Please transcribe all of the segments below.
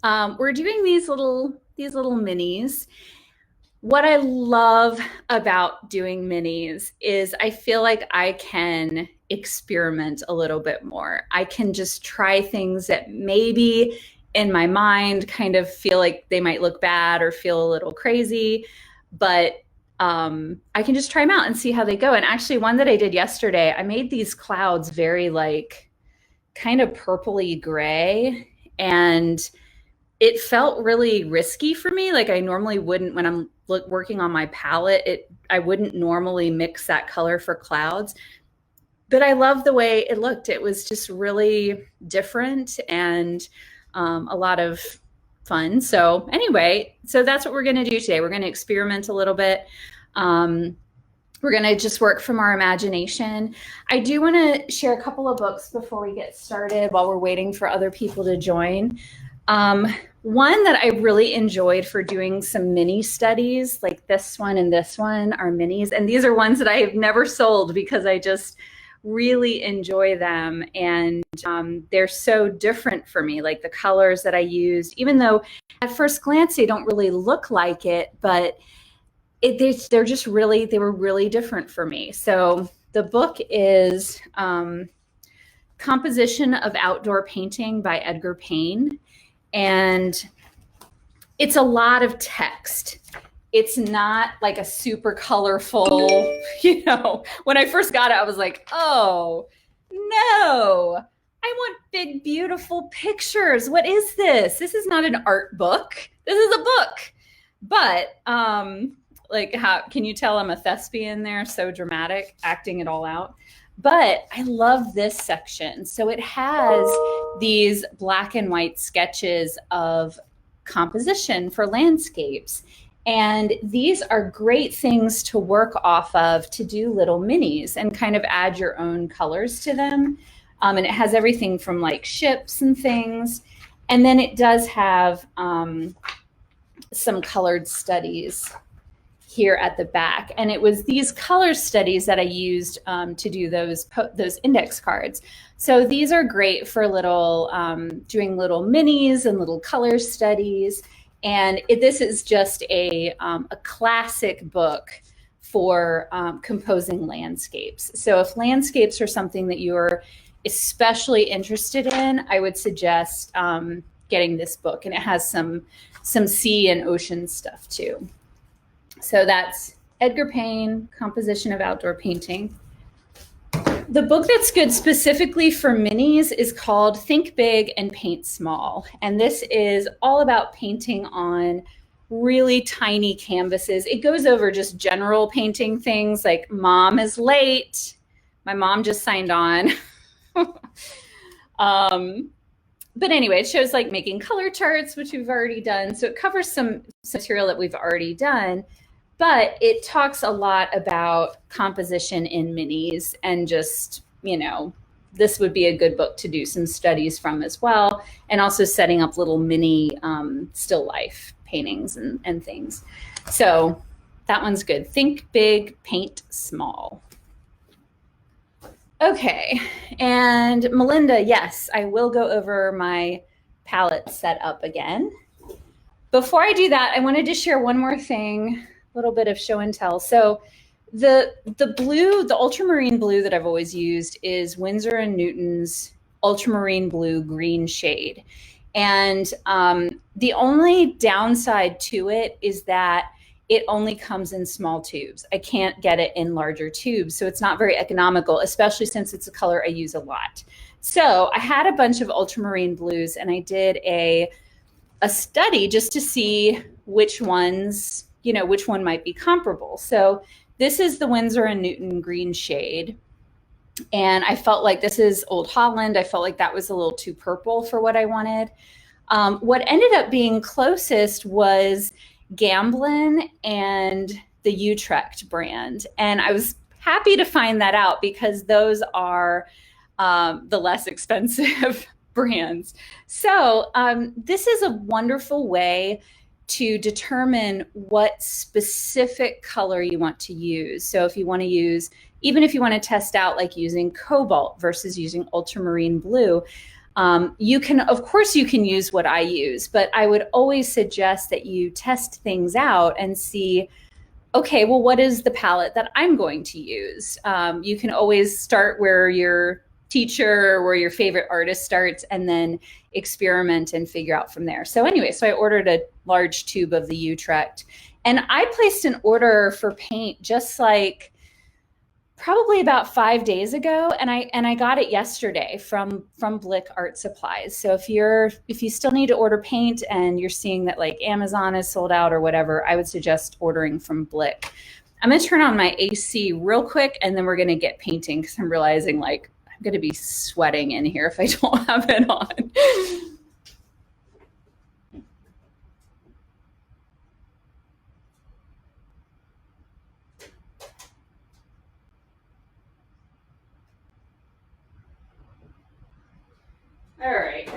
We're doing these little minis. What I love about doing minis is I feel like I can experiment a little bit more. I can just try things that maybe in my mind kind of feel like they might look bad or feel a little crazy, but I can just try them out and see how they go. And actually, one that I did yesterday, I made these clouds very like kind of purpley gray, and it felt really risky for me. Like I normally wouldn't when I'm working on my palette. I wouldn't normally mix that color for clouds, but I love the way it looked. It was just really different and a lot of fun. So anyway, so that's what we're going to do today. We're going to experiment a little bit. Um, we're going to just work from our imagination. I do want to share a couple of books before we get started while we're waiting for other people to join. One that I really enjoyed for doing some mini studies, like this one and this one are minis. And these are ones that I have never sold because I just really enjoy them. And they're so different for me, like the colors that I used, even though at first glance they don't really look like it, but they're just really, they were really different for me. So the book is Composition of Outdoor Painting by Edgar Payne. And it's a lot of text. It's not like a super colorful, when I first got it, I was like, oh, no, I want big, beautiful pictures. What is this? This is not an art book. This is a book. But like, how can you tell I'm a thespian there? So dramatic, acting it all out. But I love this section. So it has these black and white sketches of composition for landscapes. And these are great things to work off of to do little minis and kind of add your own colors to them. And it has everything from like ships and things. And then it does have some colored studies here at the back. And it was these color studies that I used to do those index cards. So these are great for little, doing little minis and little color studies. And this is just a classic book for composing landscapes. So if landscapes are something that you're especially interested in, I would suggest getting this book. And it has some sea and ocean stuff too. So that's Edgar Payne, Composition of Outdoor Painting. The book that's good specifically for minis is called Think Big and Paint Small. And this is all about painting on really tiny canvases. It goes over just general painting things like Mom is late. My mom just signed on. But anyway, it shows like making color charts, which we've already done. So it covers some material that we've already done. But it talks a lot about composition in minis and just, this would be a good book to do some studies from as well. And also setting up little mini still life paintings and things. So that one's good. Think big, paint small. Okay. And Melinda, yes, I will go over my palette setup again. Before I do that, I wanted to share one more thing. Little bit of show and tell. So the blue, the ultramarine blue that I've always used is Winsor & Newton's ultramarine blue green shade. And the only downside to it is that it only comes in small tubes. I can't get it in larger tubes. So it's not very economical, especially since it's a color I use a lot. So I had a bunch of ultramarine blues and I did a study just to see which ones, which one might be comparable. So this is the Winsor & Newton green shade. And I felt like this is Old Holland. I felt like that was a little too purple for what I wanted. What ended up being closest was Gamblin and the Utrecht brand. And I was happy to find that out because those are the less expensive brands. So this is a wonderful way to determine what specific color you want to use. So if you want to use, even if you want to test out like using cobalt versus using ultramarine blue, You can, of course, you can use what I use, but I would always suggest that you test things out and see, okay, well, what is the palette that I'm going to use? You can always start where your teacher or where your favorite artist starts and then experiment and figure out from there. So anyway, so I ordered a large tube of the Utrecht, and I placed an order for paint just like probably about 5 days ago, and I got it yesterday from Blick Art Supplies. So if you still need to order paint and you're seeing that like Amazon is sold out or whatever, I would suggest ordering from Blick. I'm gonna turn on my AC real quick, and then we're gonna get painting because I'm realizing like I'm gonna be sweating in here if I don't have it on. All right.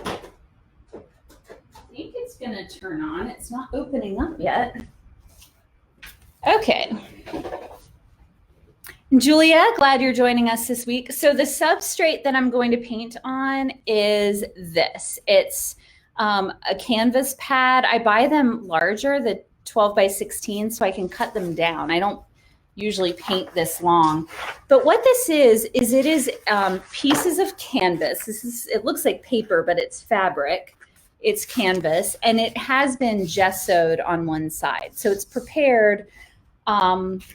I think it's gonna turn on. It's not opening up yet. Okay. Julia, glad you're joining us this week. So the substrate that I'm going to paint on is this. It's a canvas pad. I buy them larger, the 12 by 16, so I can cut them down. I don't usually paint this long, but what this is it is pieces of canvas. It looks like paper, but it's fabric. It's canvas, and it has been gessoed on one side, so it's prepared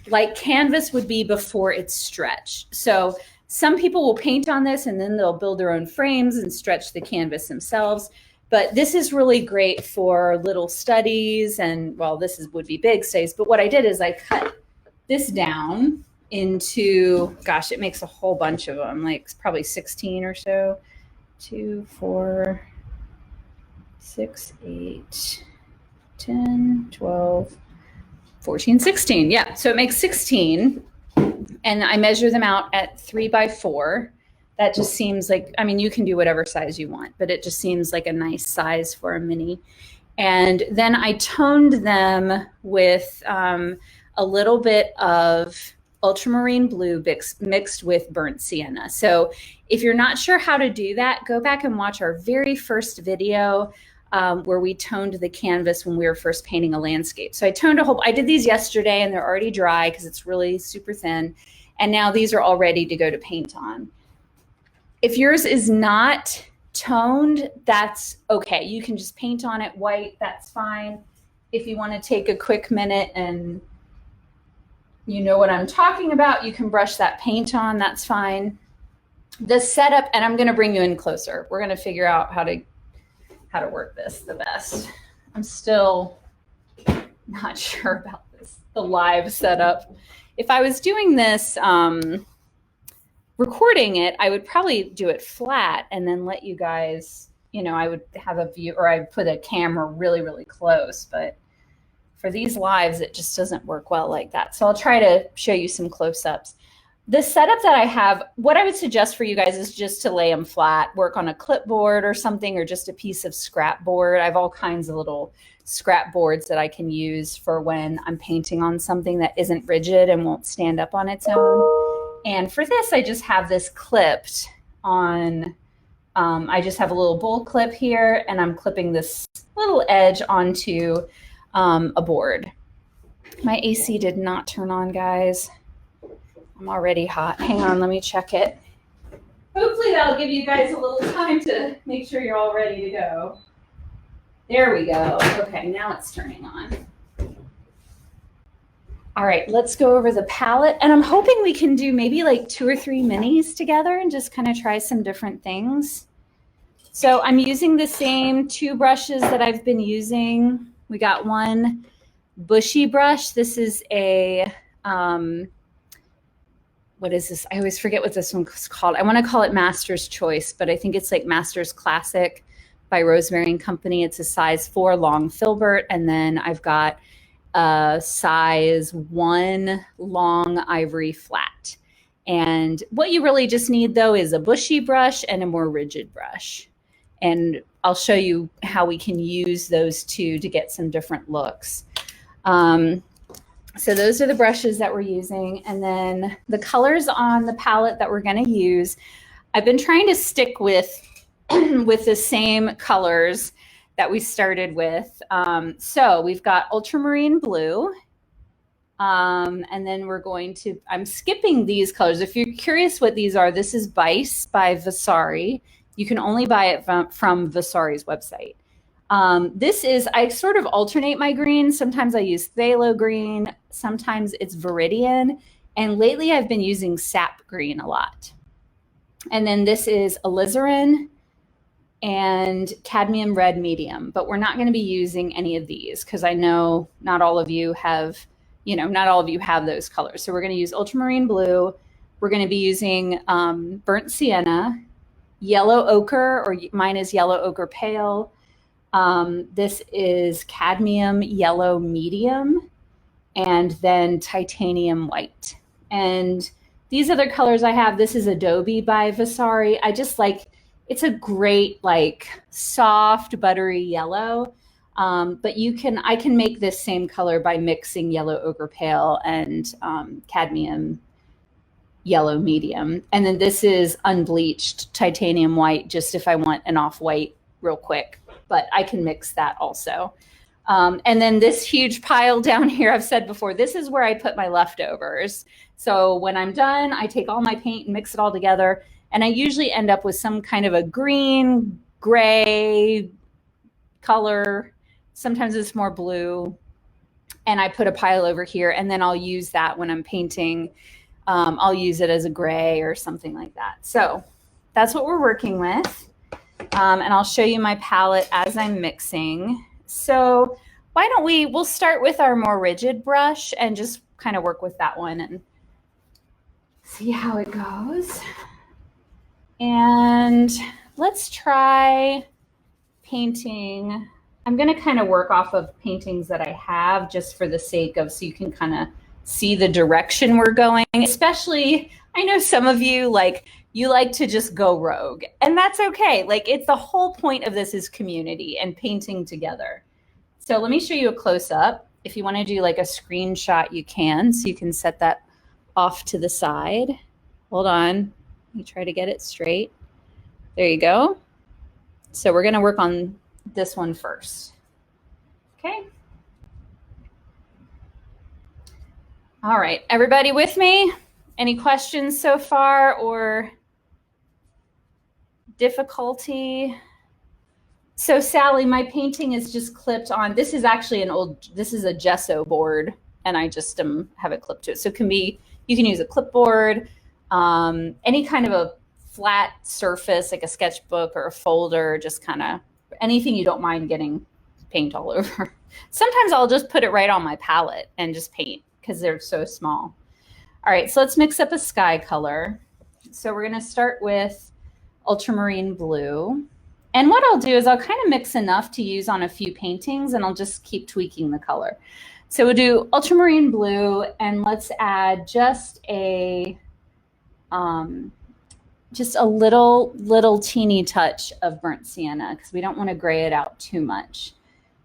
like canvas would be before it's stretched. So some people will paint on this and then they'll build their own frames and stretch the canvas themselves. But this is really great for little studies, and well, would be big studies. But what I did is I cut this down into, gosh, it makes a whole bunch of them, like probably 16 or so. 2, 4, 6, 8, 10, 12, 14, 16. Yeah, so it makes 16. And I measure them out at 3 by 4. That just seems like, I mean, you can do whatever size you want, but it just seems like a nice size for a mini. And then I toned them with a little bit of ultramarine blue mixed with burnt sienna. So if you're not sure how to do that, go back and watch our very first video where we toned the canvas when we were first painting a landscape. So I did these yesterday, and they're already dry because it's really super thin. And now these are all ready to go to paint on. If yours is not toned, that's okay. You can just paint on it white, that's fine. If you want to take a quick minute and you know what I'm talking about, you can brush that paint on, that's fine. The setup, and I'm going to bring you in closer. We're going to figure out how to work this the best. I'm still not sure about this, the live setup. If I was doing this, recording it, I would probably do it flat and then let you guys, I would have a view, or I'd put a camera really, really close, but for these lives, it just doesn't work well like that. So I'll try to show you some close-ups. The setup that I have, what I would suggest for you guys is just to lay them flat, work on a clipboard or something, or just a piece of scrap board. I have all kinds of little scrap boards that I can use for when I'm painting on something that isn't rigid and won't stand up on its own. And for this, I just have this clipped on, I just have a little bowl clip here, and I'm clipping this little edge onto a board. My AC did not turn on, guys. I'm already hot. Hang on, let me check it. Hopefully that'll give you guys a little time to make sure you're all ready to go. There we go. Okay, now it's turning on. All right, let's go over the palette. And I'm hoping we can do maybe like 2 or 3 minis together and just kind of try some different things. So I'm using the same 2 brushes that I've been using. We got one bushy brush. This is a, what is this? I always forget what this one's called. I want to call it Master's Choice, but I think it's like Master's Classic by Rosemary and Company. It's a size 4 long filbert. And then I've got a size 1 long ivory flat. And what you really just need though is a bushy brush and a more rigid brush. And I'll show you how we can use those 2 to get some different looks. So those are the brushes that we're using. And then the colors on the palette that we're going to use, I've been trying to stick with with the same colors that we started with. So we've got ultramarine blue. And then we're going to, I'm skipping these colors. If you're curious what these are, this is Bice by Vasari. You can only buy it from Vasari's website. This is, I sort of alternate my greens. Sometimes I use phthalo green, sometimes it's Viridian, and lately I've been using sap green a lot. And then this is alizarin and cadmium red medium, but we're not going to be using any of these because I know not all of you have, not all of you have those colors. So we're going to use ultramarine blue. We're going to be using burnt sienna, yellow ochre, or mine is yellow ochre pale. This is cadmium yellow medium, and then titanium white. And these other colors I have, this is Adobe by Vasari. I just like, it's a great, like soft, buttery yellow. But I can make this same color by mixing yellow ochre pale and cadmium yellow medium. And then this is unbleached titanium white, just if I want an off-white real quick, but I can mix that also. And then this huge pile down here, I've said before, this is where I put my leftovers. So when I'm done, I take all my paint and mix it all together. And I usually end up with some kind of a green, gray color. Sometimes it's more blue. And I put a pile over here, and then I'll use that when I'm painting. I'll use it as a gray or something like that. So that's what we're working with. And I'll show you my palette as I'm mixing. So why don't we'll start with our more rigid brush and just kind of work with that one and see how it goes. And let's try painting. I'm going to kind of work off of paintings that I have just for the sake of, so you can kind of see the direction we're going. Especially, I know some of you you like to just go rogue, and that's okay. Like, it's the whole point of this is community and painting together. So let me show you a close-up. If you want to do like a screenshot, you can. So you can set that off to the side. Hold on. Let me try to get it straight. There you go. So we're going to work on this one first. Okay. All right. Everybody with me? Any questions so far or difficulty? So Sally, my painting is just clipped on. This is actually this is a gesso board, and I just have it clipped to it. So you can use a clipboard, any kind of a flat surface like a sketchbook or a folder, just kind of anything you don't mind getting paint all over. Sometimes I'll just put it right on my palette and just paint because they're so small. All right, so let's mix up a sky color. So we're going to start with ultramarine blue. And what I'll do is I'll kind of mix enough to use on a few paintings, and I'll just keep tweaking the color. So we'll do ultramarine blue, and let's add just a little teeny touch of burnt sienna, because we don't want to gray it out too much.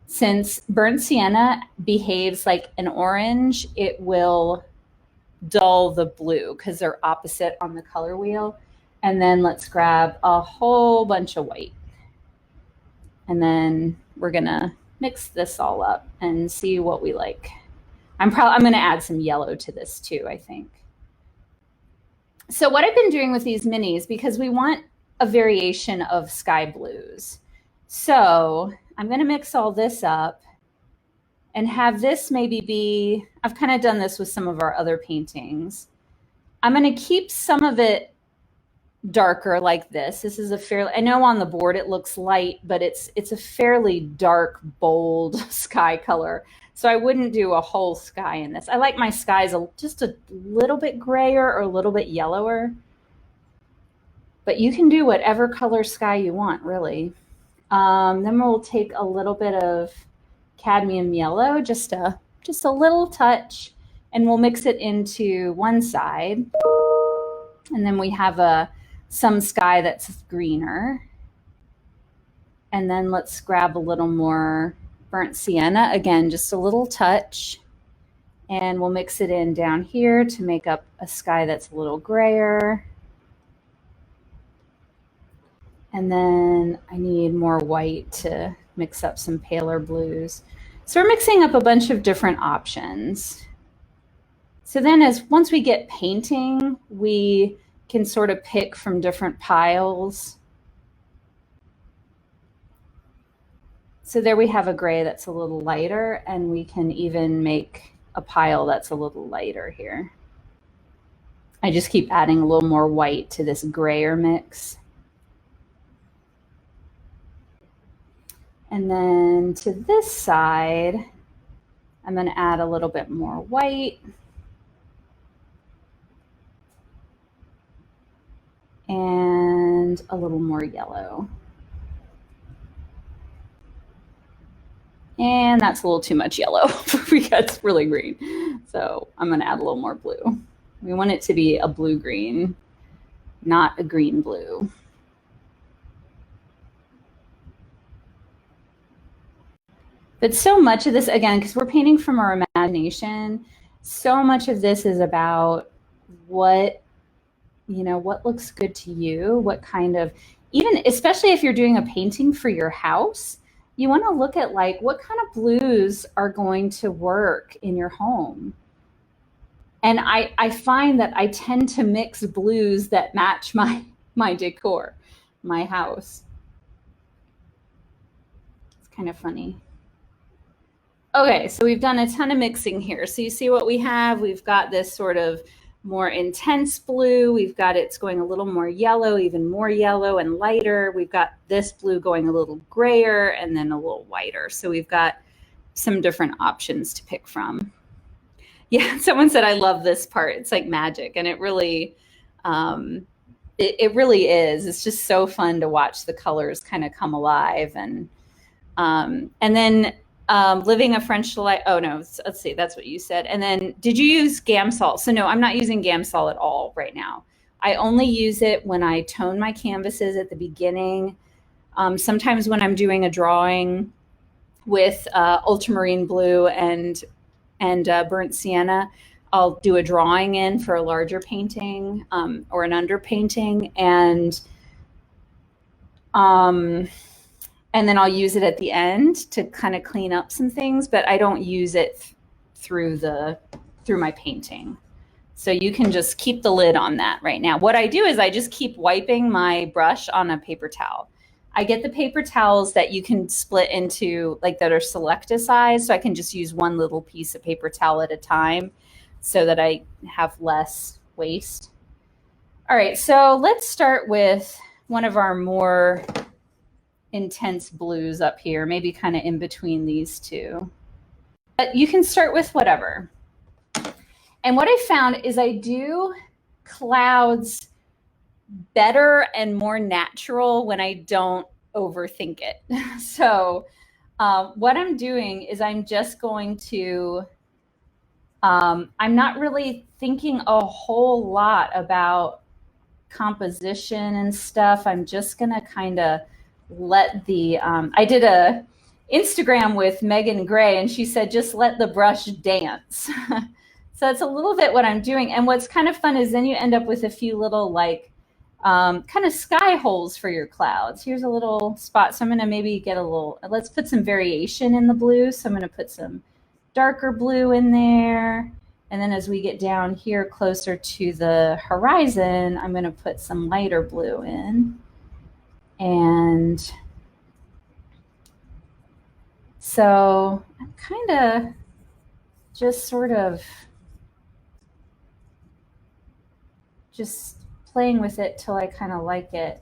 Since burnt sienna behaves like an orange, it will dull the blue because they're opposite on the color wheel. And then let's grab a whole bunch of white. And then we're going to mix this all up and see what we like. I'm going to add some yellow to this too, I think. So what I've been doing with these minis, because we want a variation of sky blues. So I'm going to mix all this up and have this maybe be, I've kind of done this with some of our other paintings. I'm going to keep some of it darker like this. This is a fairly, I know on the board it looks light, but it's a fairly dark, bold sky color. So I wouldn't do a whole sky in this. I like my skies just a little bit grayer or a little bit yellower. But you can do whatever color sky you want, really. Then we'll take a little bit of cadmium yellow, just a little touch, and we'll mix it into one side. And then we have some sky that's greener. And then let's grab a little more burnt sienna. Again, just a little touch. And we'll mix it in down here to make up a sky that's a little grayer. And then I need more white to mix up some paler blues. So we're mixing up a bunch of different options. So then once we get painting, we can sort of pick from different piles. So there we have a gray that's a little lighter, and we can even make a pile that's a little lighter here. I just keep adding a little more white to this grayer mix. And then to this side, I'm going to add a little bit more white. And a little more yellow. And that's a little too much yellow because it's really green. So I'm going to add a little more blue. We want it to be a blue-green, not a green-blue. But so much of this, again, because we're painting from our imagination, so much of this is about what looks good to you, what kind of, even especially if you're doing a painting for your house, you want to look at like what kind of blues are going to work in your home. And I find that I tend to mix blues that match my decor, my house. It's kind of funny. Okay, so we've done a ton of mixing here. So you see what we have? We've got this sort of more intense blue. We've got it's going a little more yellow, even more yellow and lighter. We've got this blue going a little grayer and then a little whiter. So we've got some different options to pick from. Yeah, someone said, I love this part. It's like magic. And it really, it really is. It's just so fun to watch the colors kind of come alive. And then living a French delight. Oh no, let's see. That's what you said. And then did you use Gamsol? So no, I'm not using Gamsol at all right now. I only use it when I tone my canvases at the beginning. Sometimes when I'm doing a drawing with ultramarine blue and burnt sienna, I'll do a drawing in for a larger painting or an underpainting, and then I'll use it at the end to kind of clean up some things, but I don't use it through my painting. So you can just keep the lid on that right now. What I do is I just keep wiping my brush on a paper towel. I get the paper towels that you can split into, like that are Selecta size, so I can just use one little piece of paper towel at a time so that I have less waste. All right, so let's start with one of our more intense blues up here, maybe kind of in between these two. But you can start with whatever. And what I found is I do clouds better and more natural when I don't overthink it. So what I'm doing is I'm just going to, I'm not really thinking a whole lot about composition and stuff. I'm just going to kind of let the, I did a Instagram with Megan Gray and she said, just let the brush dance. So that's a little bit what I'm doing. And what's kind of fun is then you end up with a few little like kind of sky holes for your clouds. Here's a little spot. So I'm going to maybe get a little, let's put some variation in the blue. So I'm going to put some darker blue in there. And then as we get down here closer to the horizon, I'm going to put some lighter blue in. And so I'm kind of just sort of just playing with it till I kind of like it.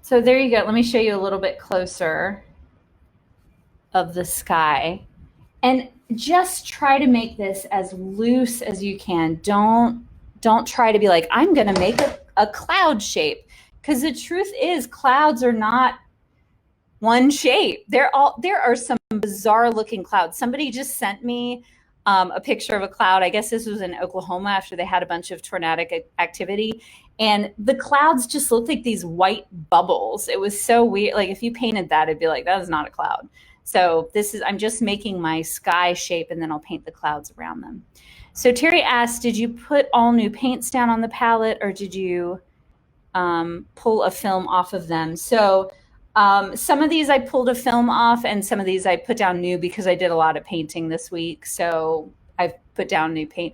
So there you go. Let me show you a little bit closer of the sky. And just try to make this as loose as you can. Don't try to be like, I'm going to make a cloud shape. Because the truth is, clouds are not one shape. There are some bizarre looking clouds. Somebody just sent me a picture of a cloud. I guess this was in Oklahoma after they had a bunch of tornadic activity. And the clouds just looked like these white bubbles. It was so weird. Like if you painted that, it'd be like, that is not a cloud. So I'm just making my sky shape and then I'll paint the clouds around them. So Terry asked, did you put all new paints down on the palette or did you pull a film off of them? So some of these I pulled a film off and some of these I put down new because I did a lot of painting this week. So I've put down new paint.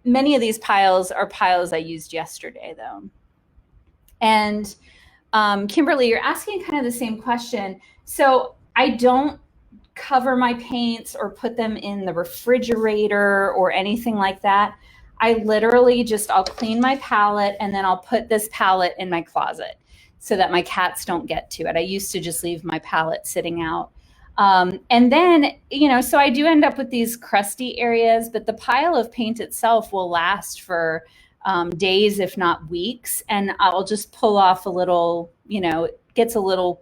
Many of these piles are piles I used yesterday though. And Kimberly, you're asking kind of the same question. So I don't cover my paints or put them in the refrigerator or anything like that. I literally just, I'll clean my palette and then I'll put this palette in my closet so that my cats don't get to it. I used to just leave my palette sitting out. And then, you know, so I do end up with these crusty areas, but the pile of paint itself will last for days, if not weeks. And I'll just pull off a little, you know, it gets a little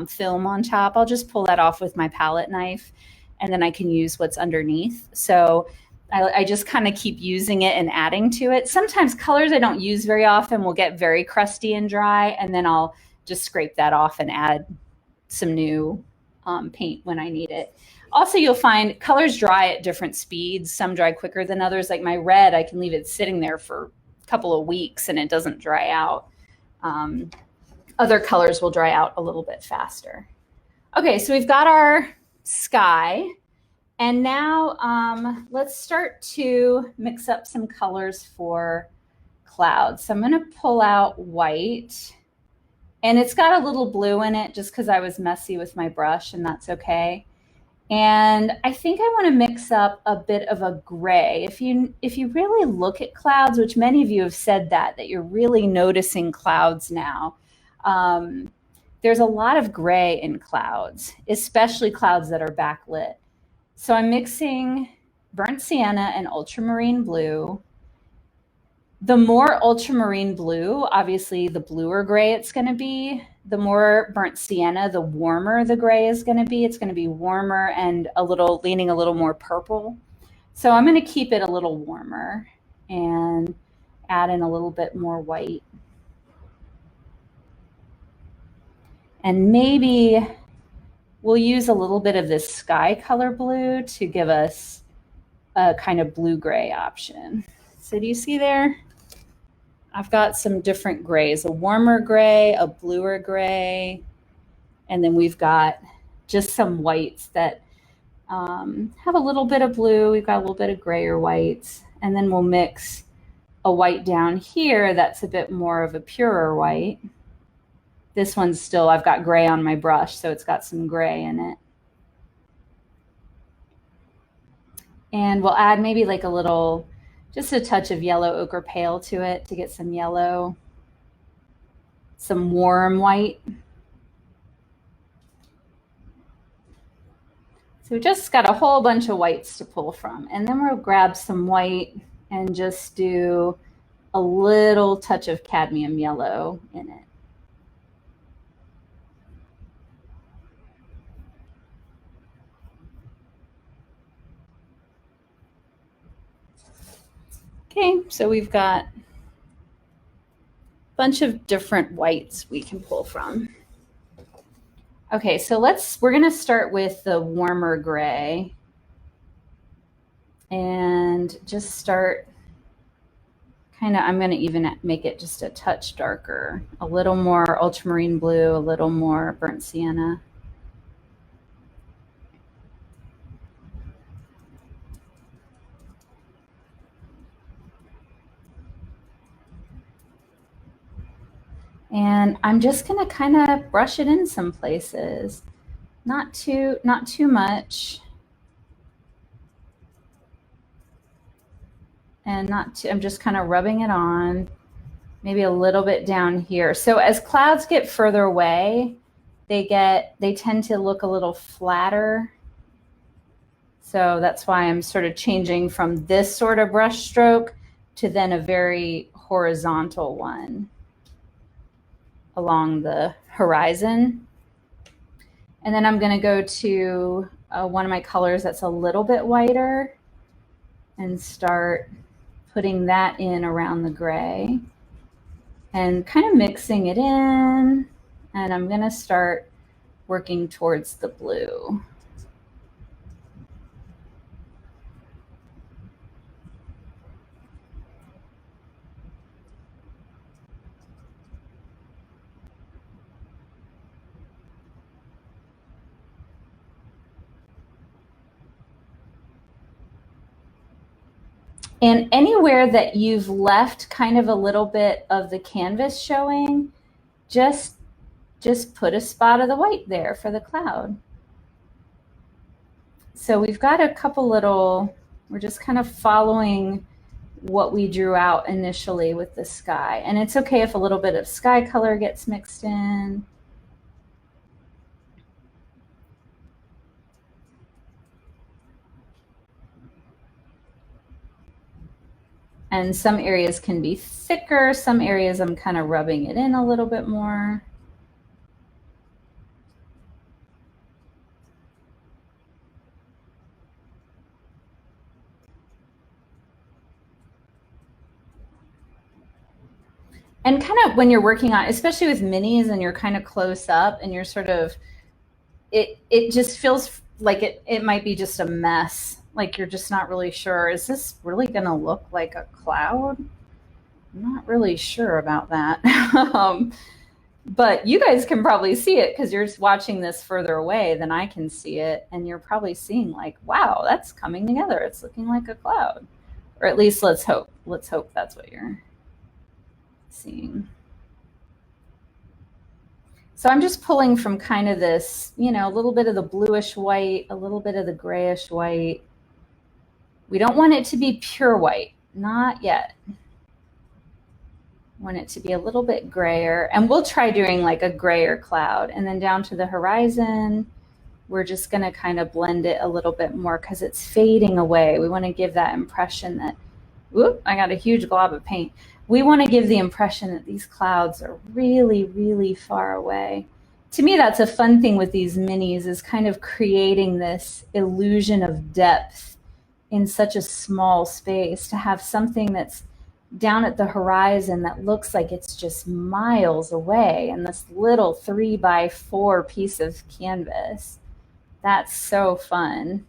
film on top. I'll just pull that off with my palette knife and then I can use what's underneath. So I just kind of keep using it and adding to it. Sometimes colors I don't use very often will get very crusty and dry, and then I'll just scrape that off and add some new paint when I need it. Also, you'll find colors dry at different speeds. Some dry quicker than others. Like my red, I can leave it sitting there for a couple of weeks and it doesn't dry out. Other colors will dry out a little bit faster. Okay, so we've got our sky. And now let's start to mix up some colors for clouds. So I'm going to pull out white. And it's got a little blue in it just because I was messy with my brush, and that's okay. And I think I want to mix up a bit of a gray. If you really look at clouds, which many of you have said that you're really noticing clouds now, there's a lot of gray in clouds, especially clouds that are backlit. So I'm mixing burnt sienna and ultramarine blue. The more ultramarine blue, obviously the bluer gray it's going to be. The more burnt sienna, the warmer the gray is going to be. It's going to be warmer and leaning a little more purple. So I'm going to keep it a little warmer and add in a little bit more white. And maybe we'll use a little bit of this sky color blue to give us a kind of blue-gray option. So do you see there? I've got some different grays, a warmer gray, a bluer gray, and then we've got just some whites that have a little bit of blue. We've got a little bit of grayer whites, and then we'll mix a white down here that's a bit more of a purer white. This one's still, I've got gray on my brush, so it's got some gray in it. And we'll add maybe like a little, just a touch of yellow ochre pale to it to get some yellow, some warm white. So we just got a whole bunch of whites to pull from. And then we'll grab some white and just do a little touch of cadmium yellow in it. Okay, so we've got a bunch of different whites we can pull from. Okay, so we're gonna start with the warmer gray and just start I'm gonna even make it just a touch darker, a little more ultramarine blue, a little more burnt sienna. And I'm just gonna kind of brush it in some places, not too much, and I'm just kind of rubbing it on, maybe a little bit down here. So as clouds get further away, they tend to look a little flatter. So that's why I'm sort of changing from this sort of brush stroke to then a very horizontal one along the horizon. And then I'm going to go to one of my colors that's a little bit whiter and start putting that in around the gray and kind of mixing it in. And I'm going to start working towards the blue. And anywhere that you've left kind of a little bit of the canvas showing, just put a spot of the white there for the cloud. So we've got a couple little, we're just kind of following what we drew out initially with the sky. And it's okay if a little bit of sky color gets mixed in. And some areas can be thicker, some areas I'm kind of rubbing it in a little bit more. And kind of when you're working on, especially with minis and you're kind of close up and you're sort of, it just feels like it might be just a mess. Like you're just not really sure, is this really going to look like a cloud? I'm not really sure about that. But you guys can probably see it because you're watching this further away than I can see it. And you're probably seeing like, wow, that's coming together. It's looking like a cloud. Or at least let's hope that's what you're seeing. So I'm just pulling from kind of this, you know, a little bit of the bluish white, a little bit of the grayish white. We don't want it to be pure white, not yet. Want it to be a little bit grayer, and we'll try doing like a grayer cloud. And then down to the horizon, we're just going to kind of blend it a little bit more because it's fading away. We want to give that impression that, whoop, I got a huge glob of paint. We want to give the impression that these clouds are really, really far away. To me, that's a fun thing with these minis, is kind of creating this illusion of depth in such a small space, to have something that's down at the horizon that looks like it's just miles away in this little 3x4 piece of canvas. That's so fun.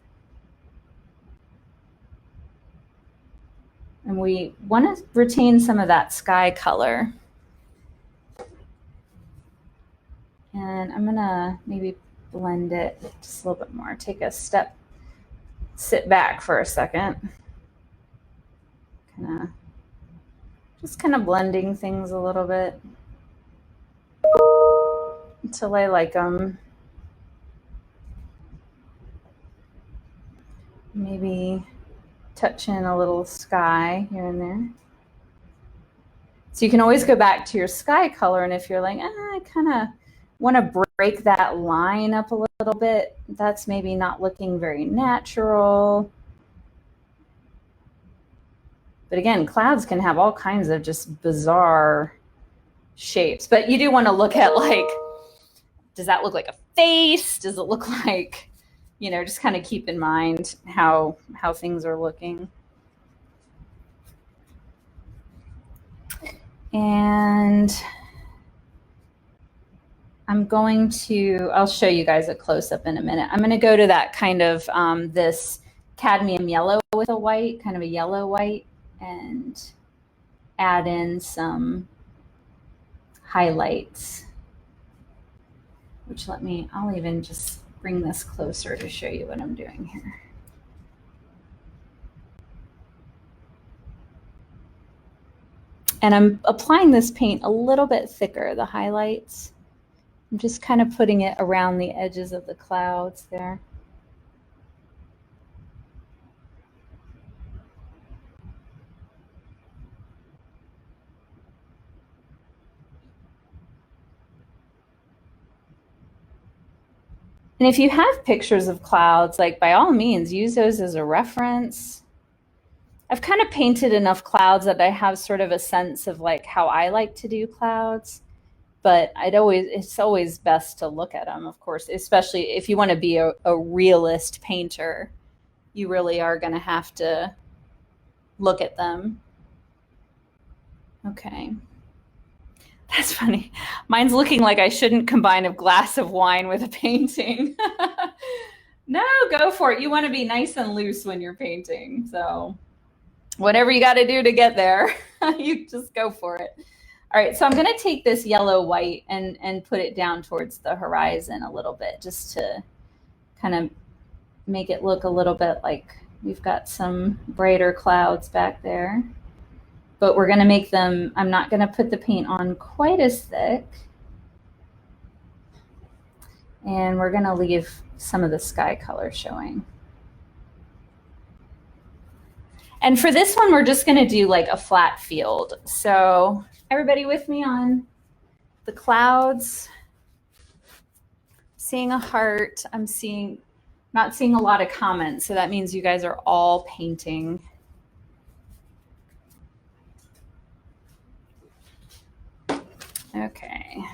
And we want to retain some of that sky color. And I'm gonna maybe blend it just a little bit more. Take a step, sit back for a second. Just kind of blending things a little bit until I like them. Maybe touch in a little sky here and there. So you can always go back to your sky color, and if you're like, I kind of want to break that line up a little bit, that's maybe not looking very natural. But again, clouds can have all kinds of just bizarre shapes. But you do want to look at, like, does that look like a face? Does it look like, you know, just kind of keep in mind how things are looking. And I'll show you guys a close-up in a minute. I'm going to go to that kind of this cadmium yellow with a white, kind of a yellow white, and add in some highlights, which I'll even just bring this closer to show you what I'm doing here. And I'm applying this paint a little bit thicker, the highlights. I'm just kind of putting it around the edges of the clouds there. And if you have pictures of clouds, like, by all means, use those as a reference. I've kind of painted enough clouds that I have sort of a sense of like how I like to do clouds, but it's always best to look at them, of course, especially if you want to be a realist painter. You really are going to have to look at them. Okay. That's funny. Mine's looking like I shouldn't combine a glass of wine with a painting. No, go for it. You want to be nice and loose when you're painting. So whatever you got to do to get there, you just go for it. All right, so I'm going to take this yellow white and put it down towards the horizon a little bit, just to kind of make it look a little bit like We've got some brighter clouds back there, but we're gonna make them, I'm not gonna put the paint on quite as thick. And we're gonna leave some of the sky color showing. And for this one, we're just gonna do like a flat field. So everybody with me on the clouds? Seeing a heart. I'm not seeing a lot of comments, so that means you guys are all painting. Okay.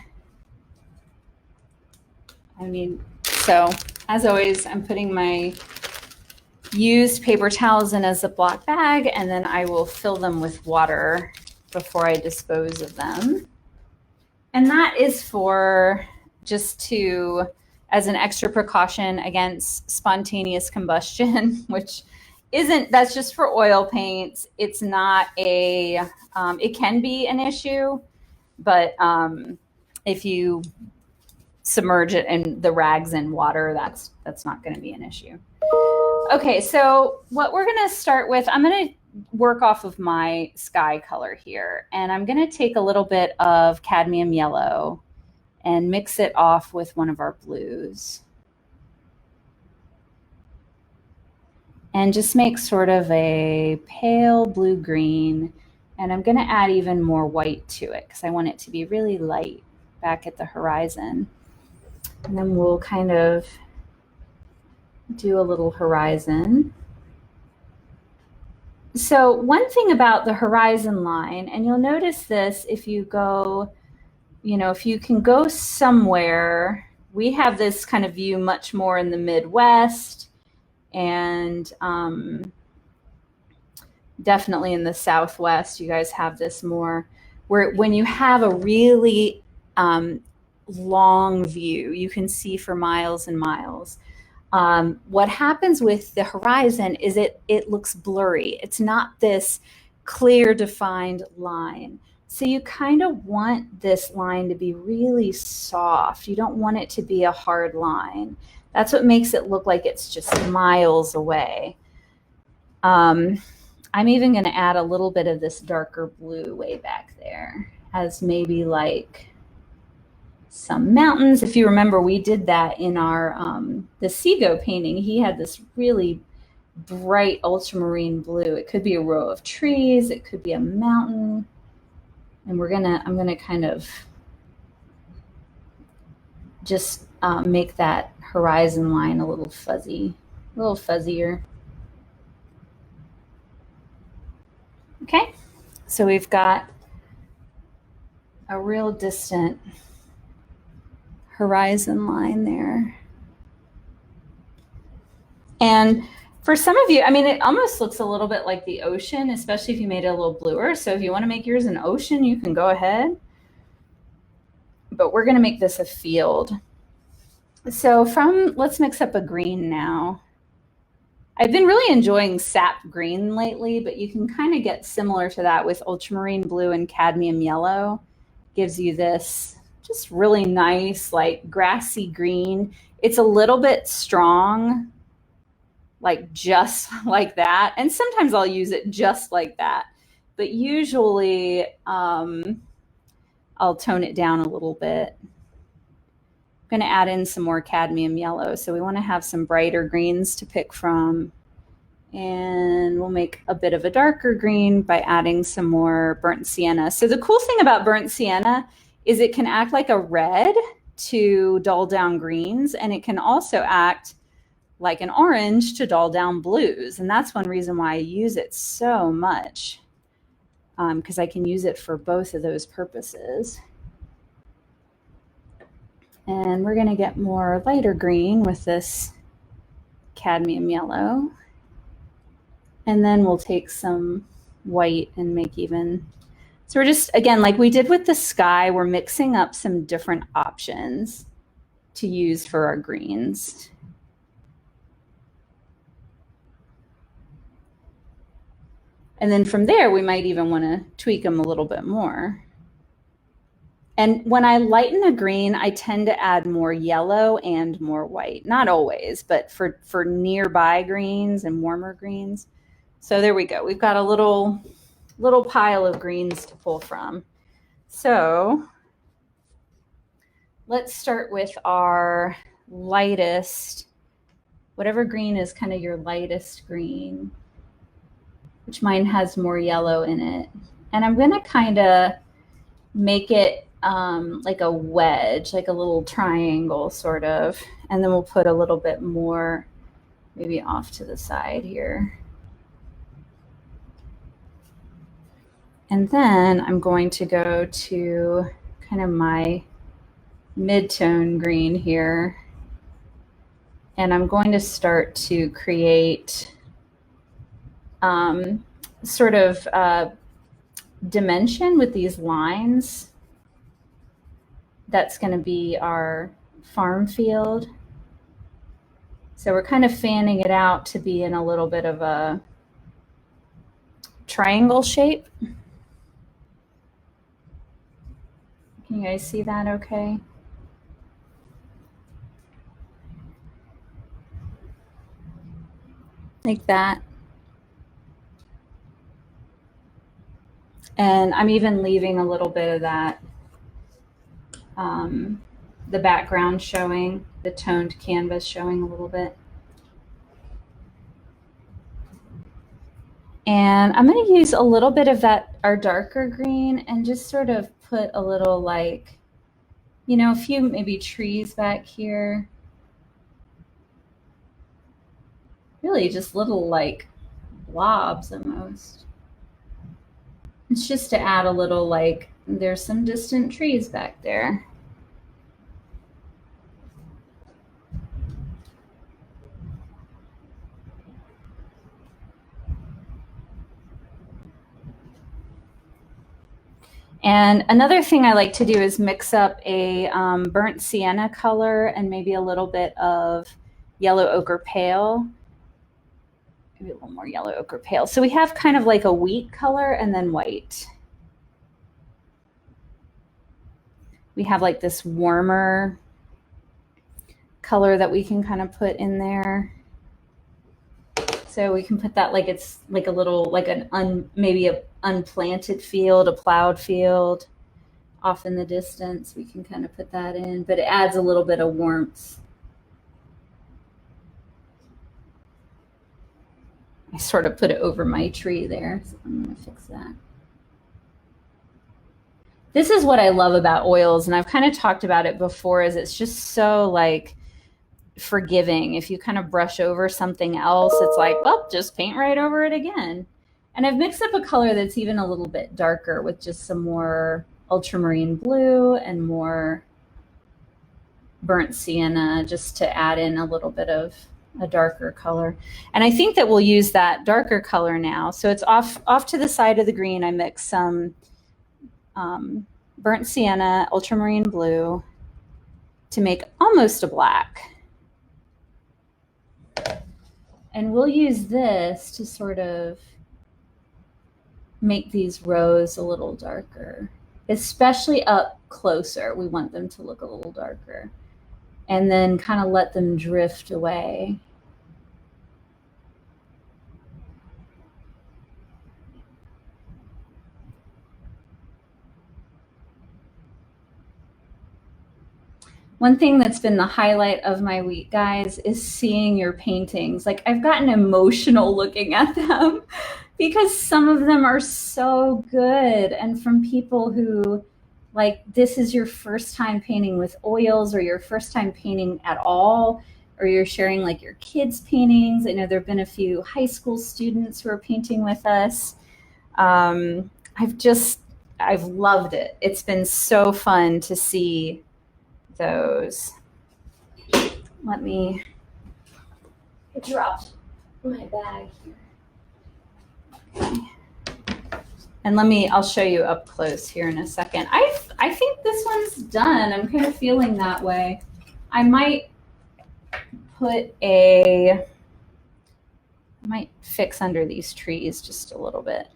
So as always, I'm putting my used paper towels in a Ziploc bag, and then I will fill them with water before I dispose of them. And that is for just as an extra precaution against spontaneous combustion, which that's just for oil paints. It's not it can be an issue, but if you submerge it in the rags in water, that's not going to be an issue. Okay, so what we're going to start with, I'm going to work off of my sky color here, and I'm going to take a little bit of cadmium yellow and mix it off with one of our blues. And just make sort of a pale blue-green, and I'm going to add even more white to it because I want it to be really light back at the horizon. And then we'll kind of do a little horizon. So one thing about the horizon line, and you'll notice this if you go, if you can go somewhere, we have this kind of view much more in the Midwest and definitely in the Southwest, you guys have this more, where when you have a really long view, you can see for miles and miles. What happens with the horizon is it looks blurry. It's not this clear defined line. So you kind of want this line to be really soft. You don't want it to be a hard line. That's what makes it look like it's just miles away. I'm even going to add a little bit of this darker blue way back there as maybe like some mountains. If you remember, we did that in our the Seascape painting. He had this really bright ultramarine blue. It could be a row of trees, it could be a mountain, and I'm gonna kind of just make that horizon line a little fuzzy, a little fuzzier. Okay, so we've got a real distant horizon line there. And for some of you, it almost looks a little bit like the ocean, especially if you made it a little bluer. So if you want to make yours an ocean, you can go ahead. But we're going to make this a field. So let's mix up a green now. I've been really enjoying sap green lately, but you can kind of get similar to that with ultramarine blue and cadmium yellow. Gives you this just really nice, like grassy green. It's a little bit strong, like just like that. And sometimes I'll use it just like that. But usually I'll tone it down a little bit. I'm going to add in some more cadmium yellow. So we want to have some brighter greens to pick from. And we'll make a bit of a darker green by adding some more burnt sienna. So the cool thing about burnt sienna is it can act like a red to dull down greens, and it can also act like an orange to dull down blues. And that's one reason why I use it so much, because I can use it for both of those purposes. And we're going to get more lighter green with this cadmium yellow. And then we'll take some white and make even. So we're just, again, like we did with the sky, we're mixing up some different options to use for our greens. And then from there, we might even want to tweak them a little bit more. And when I lighten a green, I tend to add more yellow and more white. Not always, but for nearby greens and warmer greens. So there we go. We've got a little pile of greens to pull from. So let's start with our lightest, whatever green is kind of your lightest green, which mine has more yellow in it. And I'm going to kind of make it like a wedge, like a little triangle sort of. And then we'll put a little bit more maybe off to the side here. And then I'm going to go to kind of my mid-tone green here. And I'm going to start to create sort of dimension with these lines. That's going to be our farm field. So we're kind of fanning it out to be in a little bit of a triangle shape. Can you guys see that okay? Like that. And I'm even leaving a little bit of that, the background showing, the toned canvas showing a little bit. And I'm going to use a little bit of that, our darker green, and just sort of put a little like, you know, a few maybe trees back here. Really just little like blobs almost. It's just to add a little like, there's some distant trees back there. And another thing I like to do is mix up a burnt sienna color and maybe a little bit of yellow ochre pale. Maybe a little more yellow ochre pale. So we have kind of like a wheat color and then white. We have like this warmer color that we can kind of put in there. So we can put that like it's like a little, like maybe an unplanted field, a plowed field off in the distance. We can kind of put that in, but it adds a little bit of warmth. I sort of put it over my tree there, so I'm going to fix that. This is what I love about oils, and I've kind of talked about it before, is it's just so like forgiving. If you kind of brush over something else, it's like, well, just paint right over it again. And I've mixed up a color that's even a little bit darker with just some more ultramarine blue and more burnt sienna, just to add in a little bit of a darker color. And I think that we'll use that darker color now. So it's off to the side of the green. I mixed some burnt sienna, ultramarine blue to make almost a black. And we'll use this to sort of make these rows a little darker, especially up closer. We want them to look a little darker, and then kind of let them drift away. One thing that's been the highlight of my week, guys, is seeing your paintings. Like, I've gotten emotional looking at them because some of them are so good, and from people who, like, this is your first time painting with oils, or your first time painting at all, or you're sharing like your kids' paintings. I know there have been a few high school students who are painting with us. I've loved it. It's been so fun to see those. Let me, I dropped my bag here. Okay. And I'll show you up close here in a second. I think this one's done. I'm kind of feeling that way. I might fix under these trees just a little bit.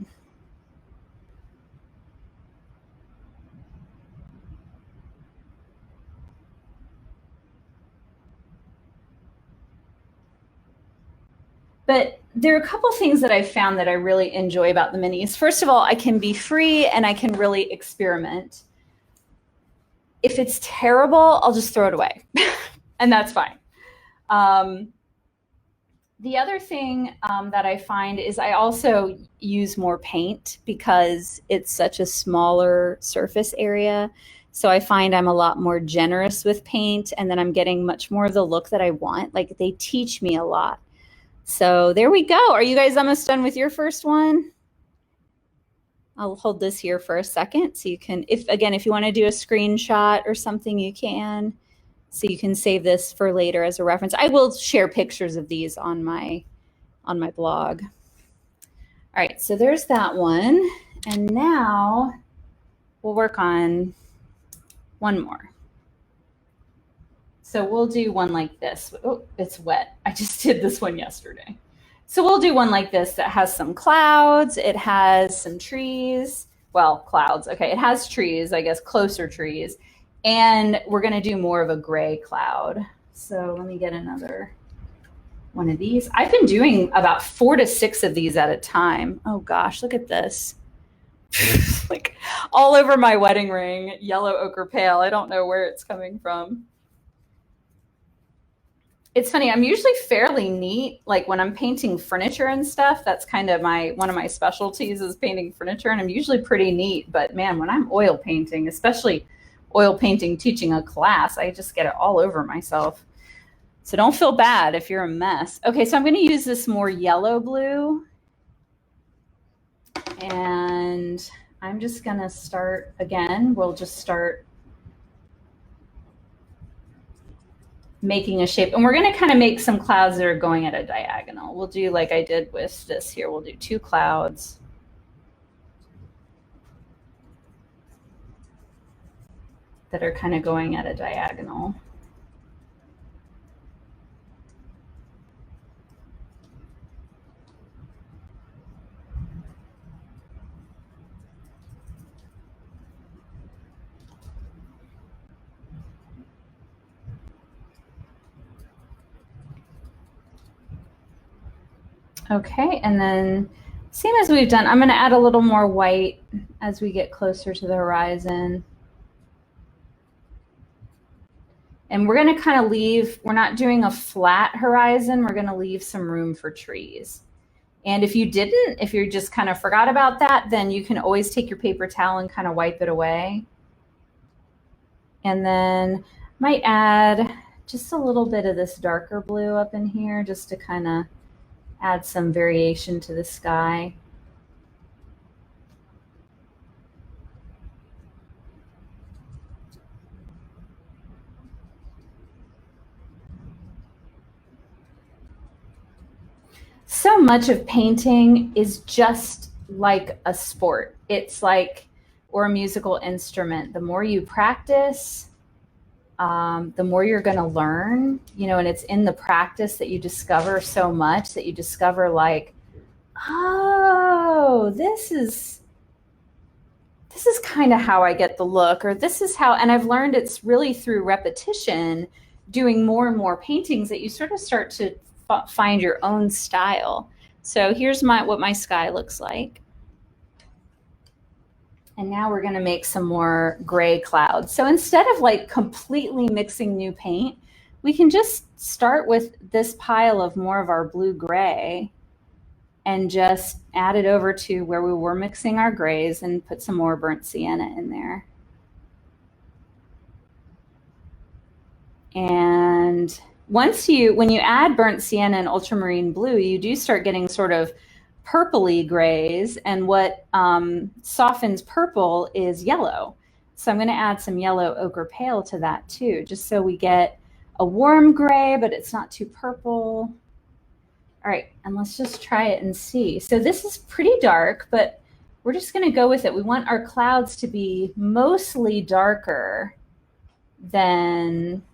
But there are a couple things that I've found that I really enjoy about the minis. First of all, I can be free and I can really experiment. If it's terrible, I'll just throw it away. And that's fine. The other thing that I find is I also use more paint because it's such a smaller surface area. So I find I'm a lot more generous with paint, and then I'm getting much more of the look that I want. Like, they teach me a lot. So there we go. Are you guys almost done with your first one? I'll hold this here for a second so you can, if you want to do a screenshot or something, you can. So you can save this for later as a reference. I will share pictures of these on my blog. All right, so there's that one. And now we'll work on one more. So we'll do one like this. Oh, it's wet. I just did this one yesterday. So we'll do one like this that has some clouds. It has some trees. Well, clouds. Okay, it has trees, I guess, closer trees. And we're going to do more of a gray cloud. So let me get another one of these. I've been doing about 4 to 6 of these at a time. Oh gosh, look at this. Like all over my wedding ring, yellow ochre pale. I don't know where it's coming from. It's funny, I'm usually fairly neat. Like when I'm painting furniture and stuff, that's kind of one of my specialties is painting furniture, and I'm usually pretty neat. But man, when I'm oil painting, especially oil painting teaching a class, I just get it all over myself. So don't feel bad if you're a mess. Okay, so I'm going to use this more yellow blue. And I'm just going to start again. We'll just start making a shape. And we're going to kind of make some clouds that are going at a diagonal. We'll do like I did with this here. We'll do 2 clouds. That are kind of going at a diagonal. Okay, and then same as we've done, I'm going to add a little more white as we get closer to the horizon. And we're going to kind of leave, we're not doing a flat horizon, we're going to leave some room for trees. And if you didn't, if you just kind of forgot about that, then you can always take your paper towel and kind of wipe it away. And then might add just a little bit of this darker blue up in here just to kind of add some variation to the sky. So much of painting is just like a sport. It's like, or a musical instrument. The more you practice, the more you're going to learn, you know, and it's in the practice that you discover so much, that you discover like, oh, this is kind of how I get the look, or this is how, and I've learned it's really through repetition, doing more and more paintings, that you sort of start to find your own style. So here's what my sky looks like. And now we're going to make some more gray clouds. So instead of like completely mixing new paint, we can just start with this pile of more of our blue gray and just add it over to where we were mixing our grays and put some more burnt sienna in there. And when you add burnt sienna and ultramarine blue, you do start getting sort of purpley grays, and what softens purple is yellow. So I'm going to add some yellow ochre pale to that too, just so we get a warm gray, but it's not too purple. All right, and let's just try it and see. So this is pretty dark, but we're just going to go with it. We want our clouds to be mostly darker than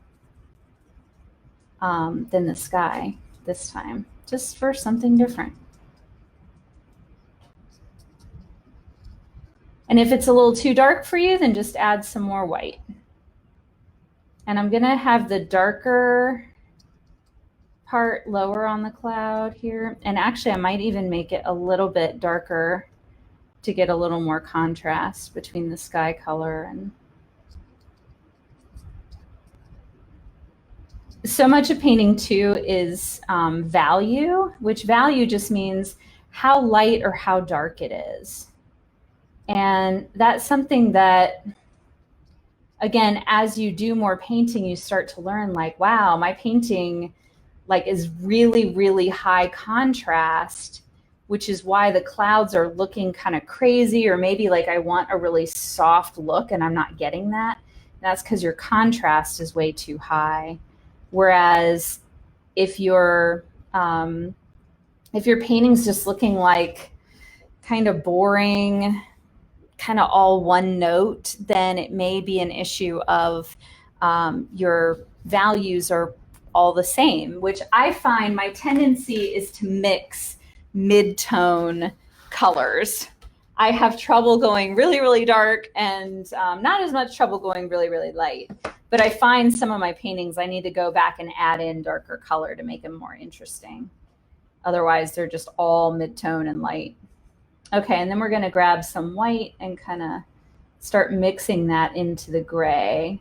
the sky this time, just for something different. And if it's a little too dark for you, then just add some more white. And I'm going to have the darker part lower on the cloud here. And actually, I might even make it a little bit darker to get a little more contrast between the sky color. And so much of painting too is value, which value just means how light or how dark it is. And that's something that, again, as you do more painting, you start to learn like, wow, my painting like is really, really high contrast, which is why the clouds are looking kind of crazy, or maybe like I want a really soft look and I'm not getting that. That's because your contrast is way too high. Whereas if your painting's just looking like kind of boring, kind of all one note, then it may be an issue of your values are all the same, which I find my tendency is to mix mid-tone colors. I have trouble going really, really dark and not as much trouble going really, really light. But I find some of my paintings, I need to go back and add in darker color to make them more interesting. Otherwise, they're just all mid-tone and light. Okay, and then we're going to grab some white and kind of start mixing that into the gray.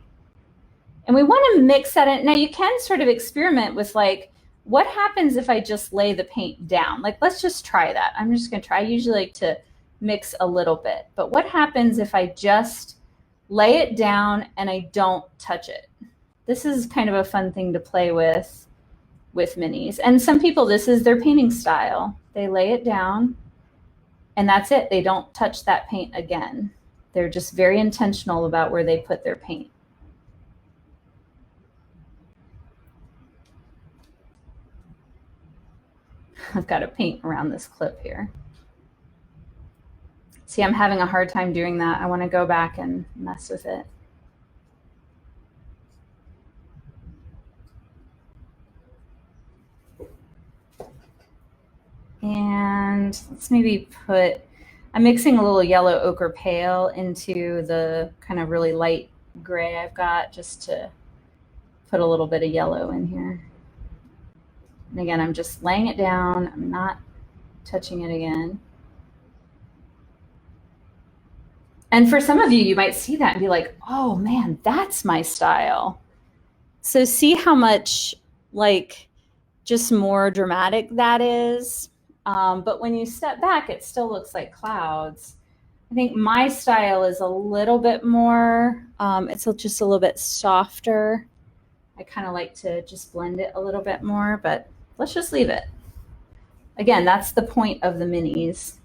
And we want to mix that in. Now, you can sort of experiment with like, what happens if I just lay the paint down? Like, let's just try that. I'm just going to try. I usually like to mix a little bit. But what happens if I just lay it down and I don't touch it? This is kind of a fun thing to play with minis. And some people, this is their painting style. They lay it down and that's it. They don't touch that paint again. They're just very intentional about where they put their paint. I've got to paint around this clip here. See, I'm having a hard time doing that. I want to go back and mess with it. And let's maybe put, I'm mixing a little yellow ochre pale into the kind of really light gray I've got, just to put a little bit of yellow in here. And again, I'm just laying it down. I'm not touching it again. And for some of you, you might see that and be like, oh man, that's my style. So see how much like just more dramatic that is. But when you step back, it still looks like clouds. I think my style is a little bit more, it's just a little bit softer. I kind of like to just blend it a little bit more, but let's just leave it. Again, that's the point of the minis,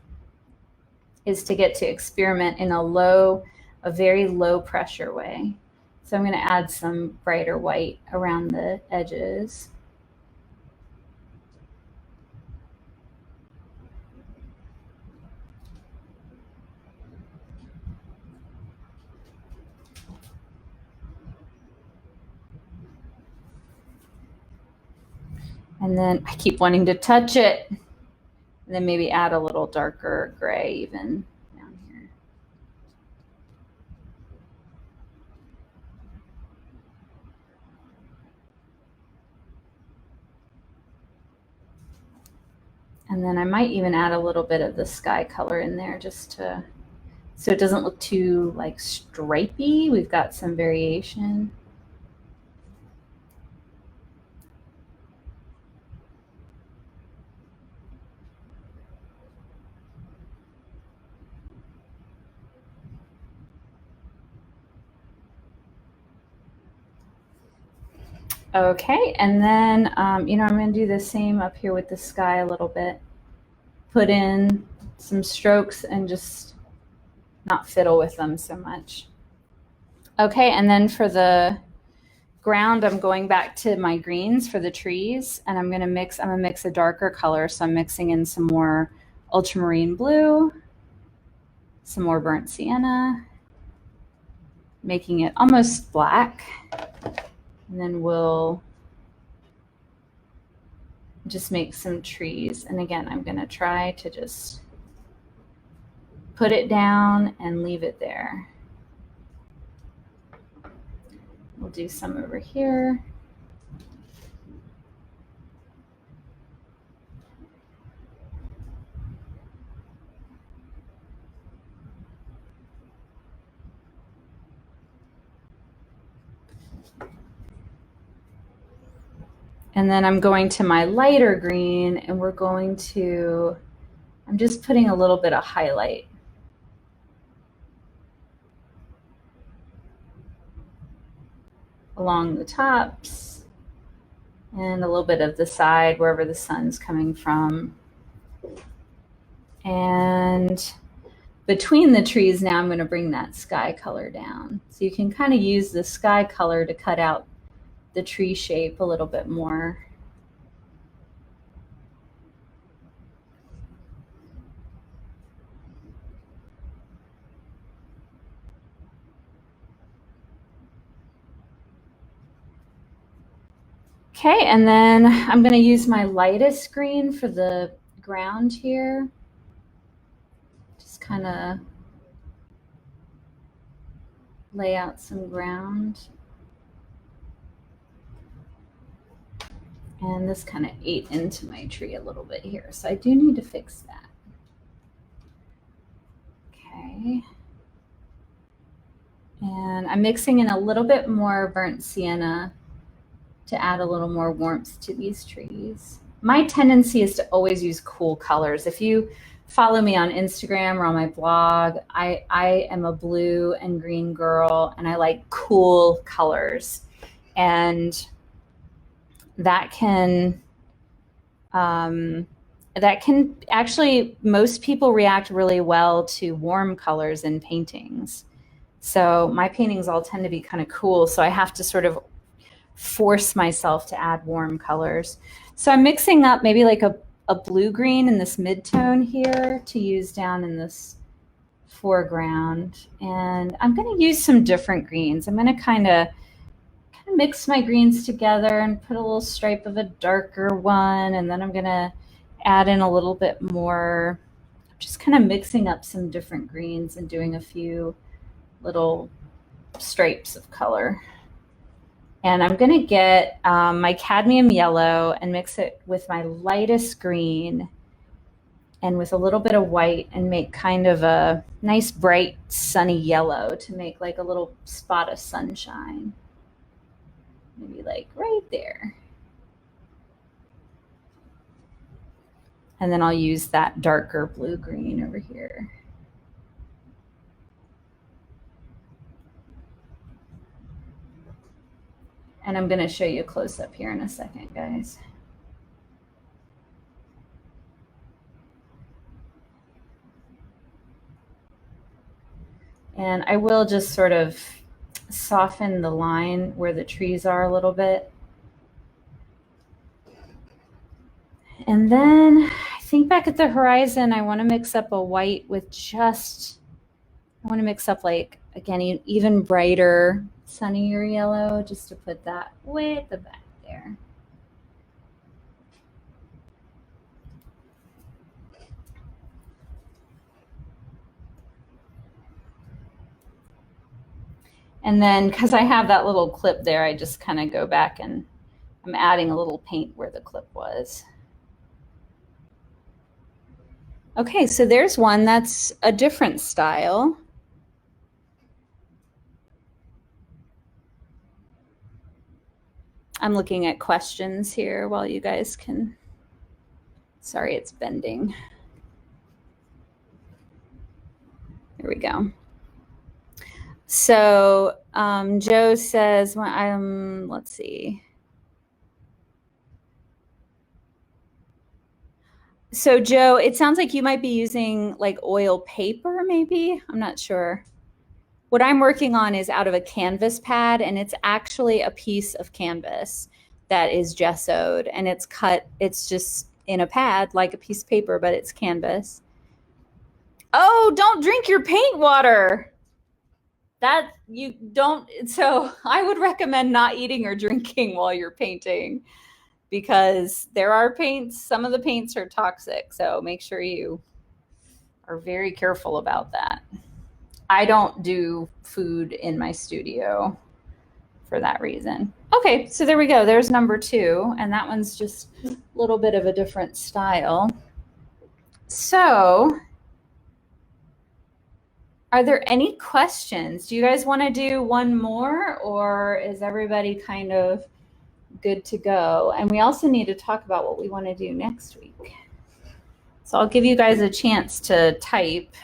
is to get to experiment in a very low pressure way. So I'm going to add some brighter white around the edges. And then I keep wanting to touch it. And then maybe add a little darker gray even down here. And then I might even add a little bit of the sky color in there, just to, so it doesn't look too like stripy. We've got some variation. Okay, and then, I'm going to do the same up here with the sky a little bit. Put in some strokes and just not fiddle with them so much. Okay, and then for the ground, I'm going back to my greens for the trees, and I'm going to mix a darker color. So I'm mixing in some more ultramarine blue, some more burnt sienna, making it almost black. And then we'll just make some trees. And again, I'm going to try to just put it down and leave it there. We'll do some over here. And then I'm going to my lighter green, and we're going to, I'm just putting a little bit of highlight along the tops and a little bit of the side wherever the sun's coming from. And between the trees now, I'm going to bring that sky color down. So you can kind of use the sky color to cut out the tree shape a little bit more. Okay, and then I'm going to use my lightest green for the ground here. Just kind of lay out some ground. And this kind of ate into my tree a little bit here, so I do need to fix that. Okay. And I'm mixing in a little bit more burnt sienna to add a little more warmth to these trees. My tendency is to always use cool colors. If you follow me on Instagram or on my blog, I am a blue and green girl, and I like cool colors. And that can actually, most people react really well to warm colors in paintings. So my paintings all tend to be kind of cool, so I have to sort of force myself to add warm colors. So I'm mixing up maybe like a blue-green in this mid-tone here to use down in this foreground. And I'm going to use some different greens. I'm going to kind of mix my greens together and put a little stripe of a darker one, and then I'm going to add in a little bit more, just kind of mixing up some different greens and doing a few little stripes of color. And I'm going to get my cadmium yellow and mix it with my lightest green and with a little bit of white and make kind of a nice bright sunny yellow to make like a little spot of sunshine. Maybe like right there. And then I'll use that darker blue-green over here. And I'm going to show you a close-up here in a second, guys. And I will just sort of soften the line where the trees are a little bit. And then I think back at the horizon, I want to mix up a white with just, I want to mix up like, again, even brighter, sunnier yellow, just to put that way at the back there. And then, because I have that little clip there, I just kind of go back and I'm adding a little paint where the clip was. Okay, so there's one that's a different style. I'm looking at questions here while you guys can, sorry, it's bending. Here we go. So Joe says, let's see. So Joe, it sounds like you might be using like oil paper, maybe. I'm not sure. What I'm working on is out of a canvas pad, and it's actually a piece of canvas that is gessoed, and it's cut. It's just in a pad like a piece of paper, but it's canvas. Oh, don't drink your paint water. That you don't. So I would recommend not eating or drinking while you're painting, because there are paints, some of the paints are toxic. So make sure you are very careful about that. I don't do food in my studio for that reason. Okay, so there we go. There's number 2, and that one's just a little bit of a different style. So are there any questions? Do you guys want to do one more, or is everybody kind of good to go. And we also need to talk about what we want to do next week. So I'll give you guys a chance to type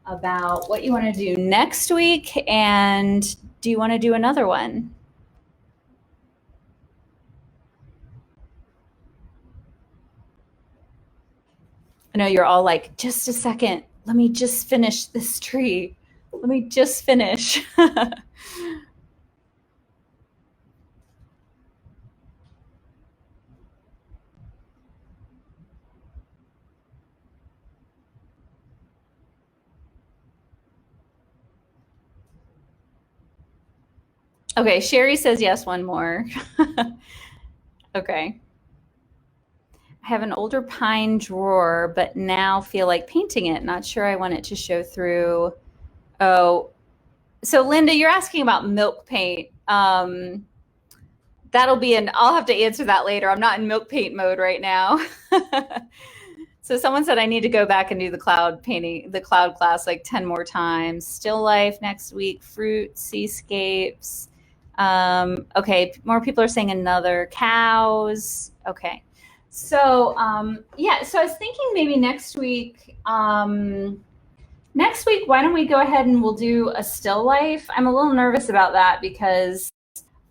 about what you want to do next week, and do you want to do another one? I know you're all like, just a second, let me just finish this tree. Let me just finish. Okay, Sherry says yes, one more. Okay. I have an older pine drawer, but now feel like painting it. Not sure I want it to show through. Oh, so Linda, you're asking about milk paint. That'll be I'll have to answer that later. I'm not in milk paint mode right now. So someone said I need to go back and do the cloud painting, the cloud class like 10 more times. Still life next week, fruit, seascapes. Okay, more people are saying another, cows. Okay. So yeah, so I was thinking maybe next week, why don't we go ahead and we'll do a still life? I'm a little nervous about that because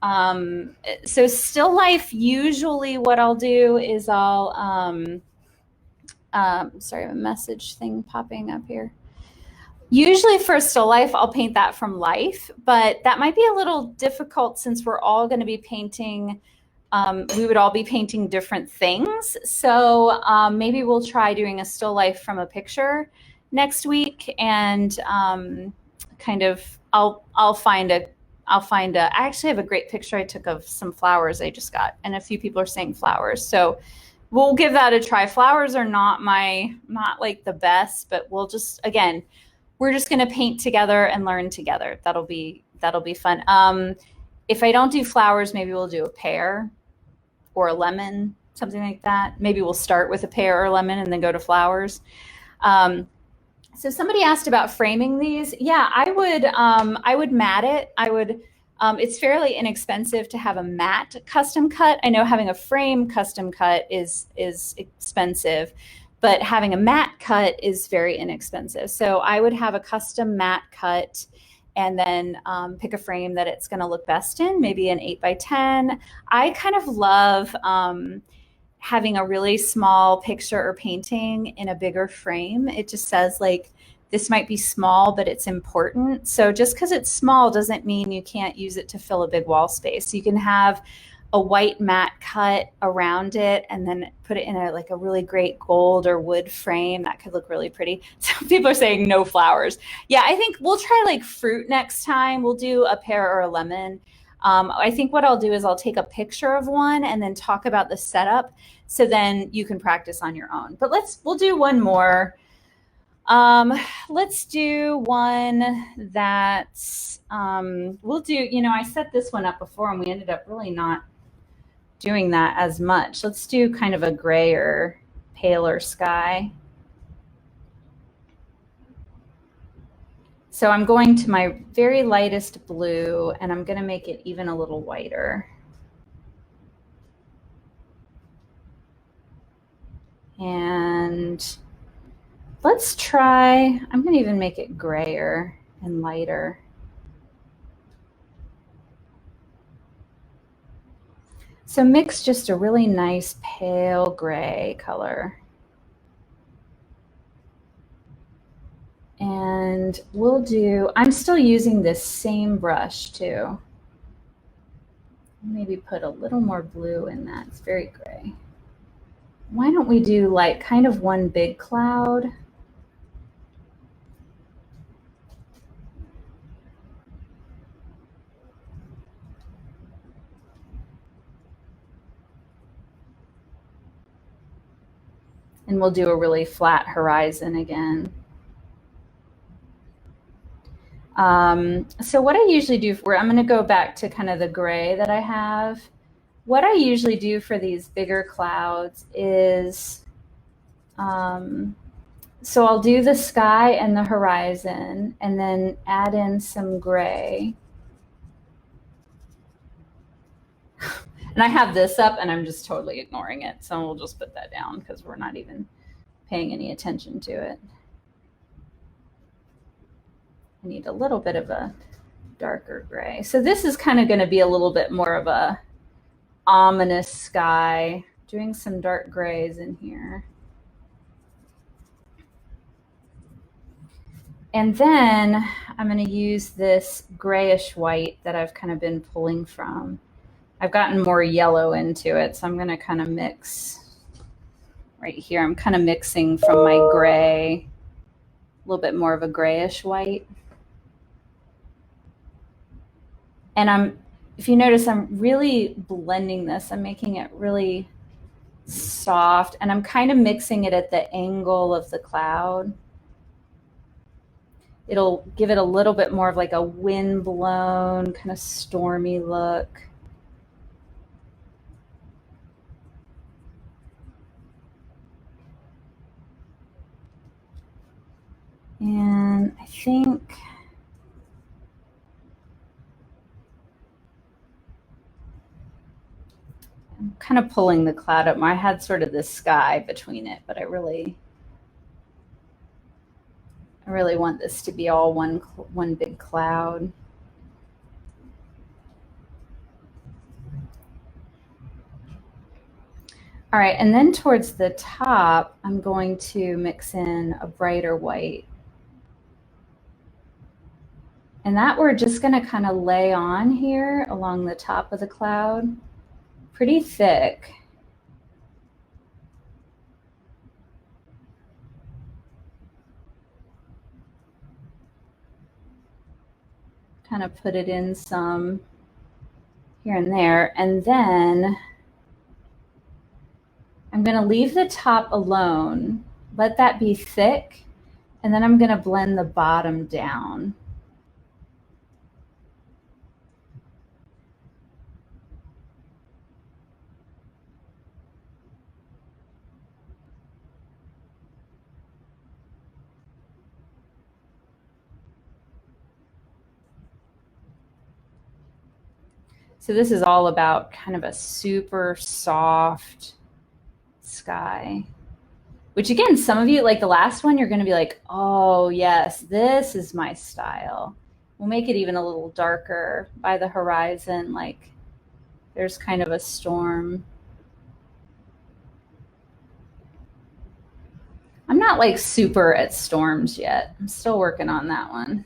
so still life, usually what I'll do is I'll sorry, a message thing popping up here. Usually for still life, I'll paint that from life, but that might be a little difficult since we're all going to be painting. We would all be painting different things. So maybe we'll try doing a still life from a picture next week, and kind of I'll find a I actually have a great picture I took of some flowers I just got, and a few people are saying flowers. So we'll give that a try. Flowers are not like the best, but we'll just, again, we're just going to paint together and learn together. That'll be fun. If I don't do flowers, maybe we'll do a pear or a lemon, something like that. Maybe we'll start with a pear or a lemon and then go to flowers. So somebody asked about framing these. Yeah, I would mat it. It's fairly inexpensive to have a mat custom cut. I know having a frame custom cut is expensive, but having a mat cut is very inexpensive. So I would have a custom mat cut, and then pick a frame that it's going to look best in, maybe an 8x10. I kind of love having a really small picture or painting in a bigger frame. It just says like, this might be small, but it's important. So just because it's small doesn't mean you can't use it to fill a big wall space. You can have a white mat cut around it and then put it in a really great gold or wood frame. That could look really pretty. Some people are saying no flowers. Yeah, I think we'll try like fruit next time. We'll do a pear or a lemon. I think what I'll do is I'll take a picture of one and then talk about the setup, so then you can practice on your own. But we'll do one more. Let's do one that's, we'll do, I set this one up before and we ended up really not doing that as much. Let's do kind of a grayer, paler sky. So I'm going to my very lightest blue and I'm going to make it even a little whiter. And let's try, I'm going to even make it grayer and lighter. So mix just a really nice pale gray color. And we'll do, I'm still using this same brush too. Maybe put a little more blue in that, it's very gray. Why don't we do like kind of one big cloud? And we'll do a really flat horizon again. So what I usually do I'm going to go back to kind of the gray that I have. What I usually do for these bigger clouds is, so I'll do the sky and the horizon and then add in some gray. And I have this up and I'm just totally ignoring it. So we'll just put that down because we're not even paying any attention to it. I need a little bit of a darker gray. So this is kind of going to be a little bit more of a ominous sky. Doing some dark grays in here. And then I'm going to use this grayish white that I've kind of been pulling from. I've gotten more yellow into it, so I'm going to kind of mix right here. I'm kind of mixing from my gray, a little bit more of a grayish white. And if you notice, I'm really blending this. I'm making it really soft, and I'm kind of mixing it at the angle of the cloud. It'll give it a little bit more of like a wind-blown, kind of stormy look. And I think I'm kind of pulling the cloud up. I had sort of this sky between it, but I really want this to be all one big cloud. All right, and then towards the top, I'm going to mix in a brighter white. And that we're just going to kind of lay on here along the top of the cloud, pretty thick. Kind of put it in some here and there. And then I'm going to leave the top alone, let that be thick, and then I'm going to blend the bottom down. So this is all about kind of a super soft sky, which again, some of you, like the last one, you're going to be like, oh yes, this is my style. We'll make it even a little darker by the horizon, like there's kind of a storm. I'm not like super at storms yet. I'm still working on that one.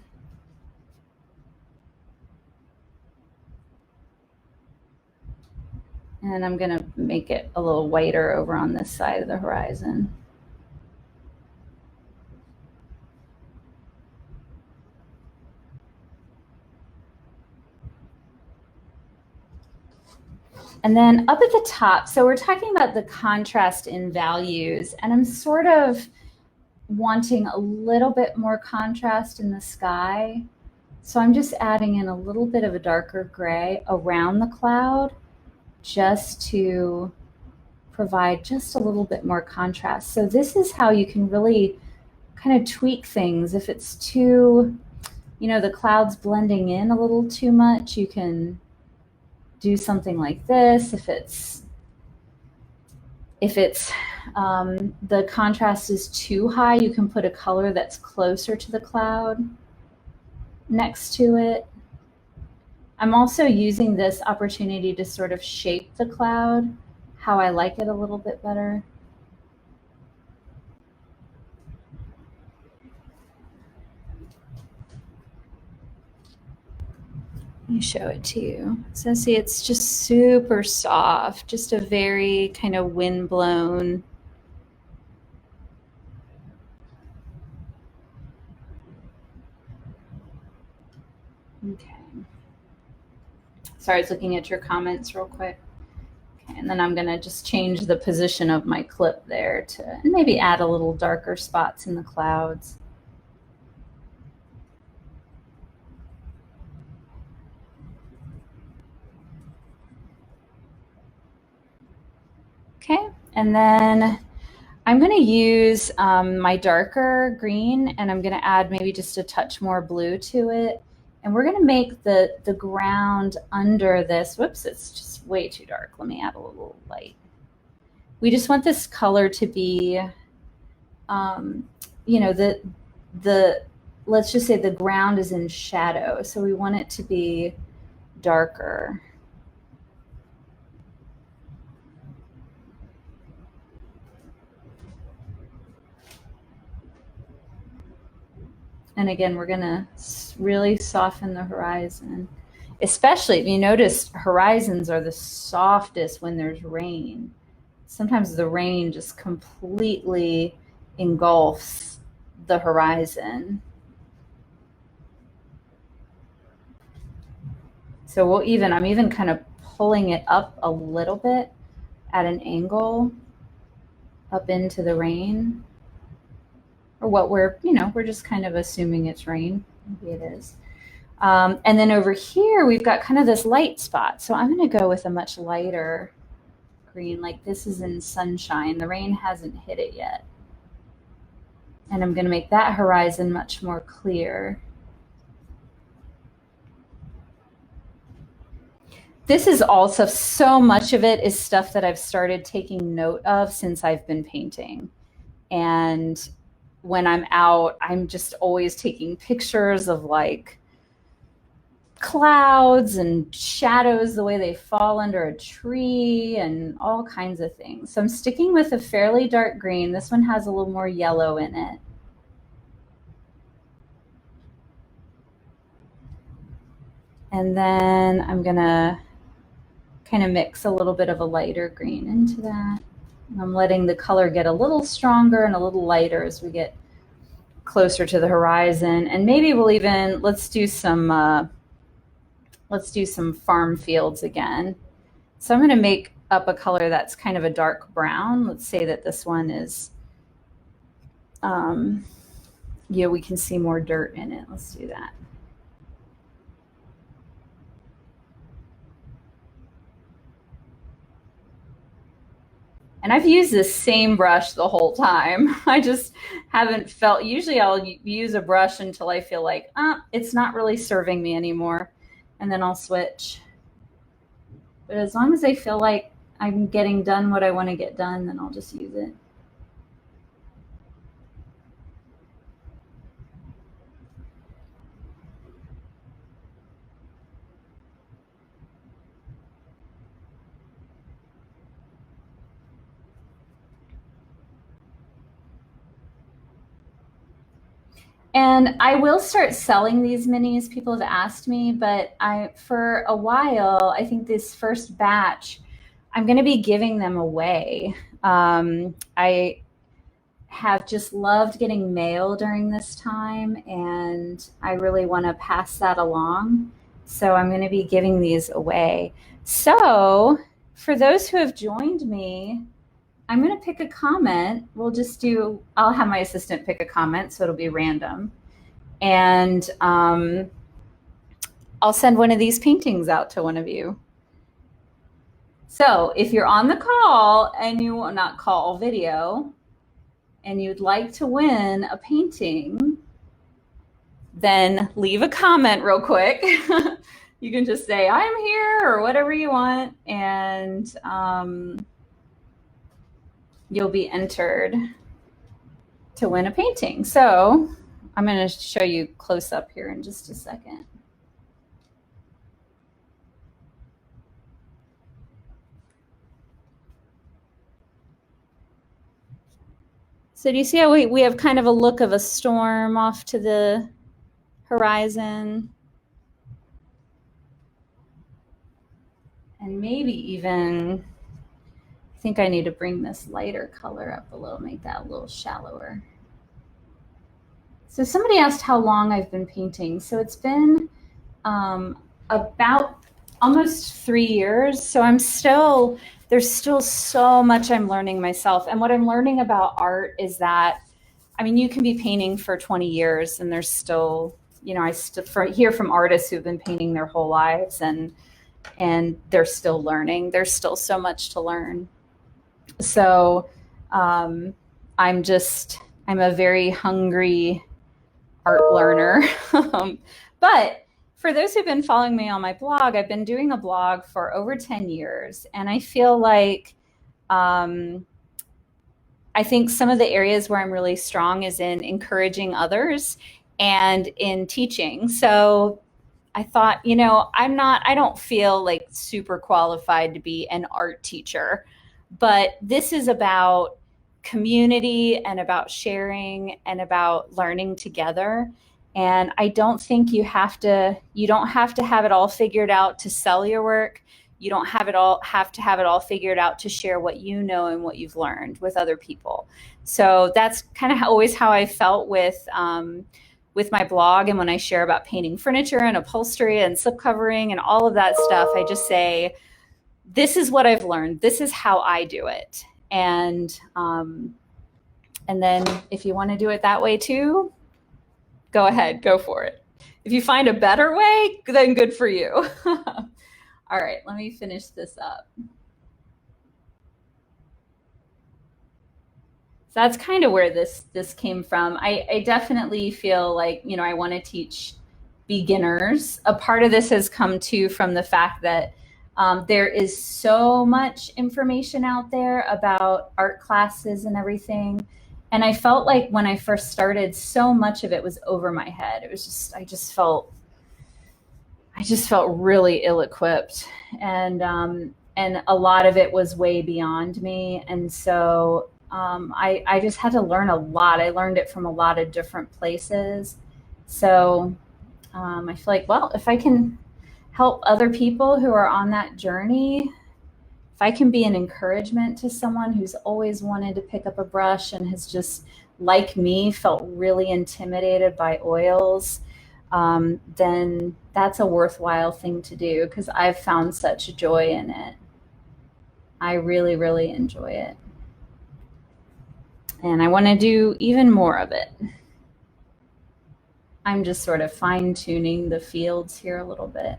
And I'm going to make it a little whiter over on this side of the horizon. And then up at the top, so we're talking about the contrast in values, and I'm sort of wanting a little bit more contrast in the sky. So I'm just adding in a little bit of a darker gray around the cloud, just to provide just a little bit more contrast. So this is how you can really kind of tweak things. If it's too, the clouds blending in a little too much, you can do something like this. If the contrast is too high, you can put a color that's closer to the cloud next to it. I'm also using this opportunity to sort of shape the cloud how I like it a little bit better. Let me show it to you. So see, it's just super soft, just a very kind of wind-blown. Okay. Sorry, I was looking at your comments real quick. Okay, and then I'm going to just change the position of my clip there to maybe add a little darker spots in the clouds. Okay, and then I'm going to use my darker green, and I'm going to add maybe just a touch more blue to it. And we're going to make the ground under this, whoops, it's just it's way too dark. Let me add a little light. We just want this color to be, you know, let's just say the ground is in shadow. So we want it to be darker. And again, we're gonna really soften the horizon. Especially if you notice, horizons are the softest when there's rain. Sometimes the rain just completely engulfs the horizon. So I'm even kind of pulling it up a little bit at an angle up into the rain. Or what we're just kind of assuming it's rain. Maybe it is. And then over here, we've got kind of this light spot. So I'm going to go with a much lighter green, like this is in sunshine. The rain hasn't hit it yet. And I'm going to make that horizon much more clear. This is also, so much of it is stuff that I've started taking note of since I've been painting. And when I'm out, I'm just always taking pictures of like clouds and shadows, the way they fall under a tree and all kinds of things. So I'm sticking with a fairly dark green. This one has a little more yellow in it. And then I'm gonna kind of mix a little bit of a lighter green into that. And I'm letting the color get a little stronger and a little lighter as we get closer to the horizon. And maybe we'll even, let's do some farm fields again. So I'm going to make up a color that's kind of a dark brown. Let's say that this one is, yeah, we can see more dirt in it. Let's do that. And I've used this same brush the whole time. I just haven't felt, usually I'll use a brush until I feel like, it's not really serving me anymore. And then I'll switch. But as long as I feel like I'm getting done what I want to get done, then I'll just use it. And I will start selling these minis. People have asked me, but for a while, I think this first batch, I'm going to be giving them away. I have just loved getting mail during this time, and I really want to pass that along. So I'm going to be giving these away. So for those who have joined me, I'm going to pick a comment. I'll have my assistant pick a comment, so it'll be random. And I'll send one of these paintings out to one of you. So if you're on the call and you will not call video and you'd like to win a painting, then leave a comment real quick. You can just say, I'm here, or whatever you want. And you'll be entered to win a painting. So I'm going to show you close up here in just a second. So do you see how we have kind of a look of a storm off to the horizon? And maybe even, I think I need to bring this lighter color up a little, make that a little shallower. So somebody asked how long I've been painting. So it's been about almost 3 years. So there's still so much I'm learning myself. And what I'm learning about art is that, I mean, you can be painting for 20 years and there's still, I hear from artists who've been painting their whole lives and they're still learning. There's still so much to learn. So I'm a very hungry art learner. But For those who've been following me on my blog, I've been doing a blog for over 10 years. And I feel like um, I think some of the areas where I'm really strong is in encouraging others and in teaching. So I thought, I don't feel like super qualified to be an art teacher, but this is about community and about sharing and about learning together. And I don't think you don't have to have it all figured out to sell your work. You don't have to have it all figured out to share what you know and what you've learned with other people. So that's kind of always how I felt with my blog, and when I share about painting furniture and upholstery and slip covering and all of that stuff, I just say, this is what I've learned. This is how I do it. And then if you want to do it that way too, go ahead, go for it. If you find a better way, then good for you. All right, let me finish this up. So that's kind of where this came from. I definitely feel like, I want to teach beginners. A part of this has come too from the fact that there is so much information out there about art classes and everything. And I felt like when I first started, so much of it was over my head. It was just, I just felt really ill-equipped, and a lot of it was way beyond me. And so I just had to learn a lot. I learned it from a lot of different places. So I feel like, well, if I can help other people who are on that journey, if I can be an encouragement to someone who's always wanted to pick up a brush and has just, like me, felt really intimidated by oils, then that's a worthwhile thing to do, because I've found such joy in it. I really, really enjoy it. And I want to do even more of it. I'm just sort of fine-tuning the fields here a little bit.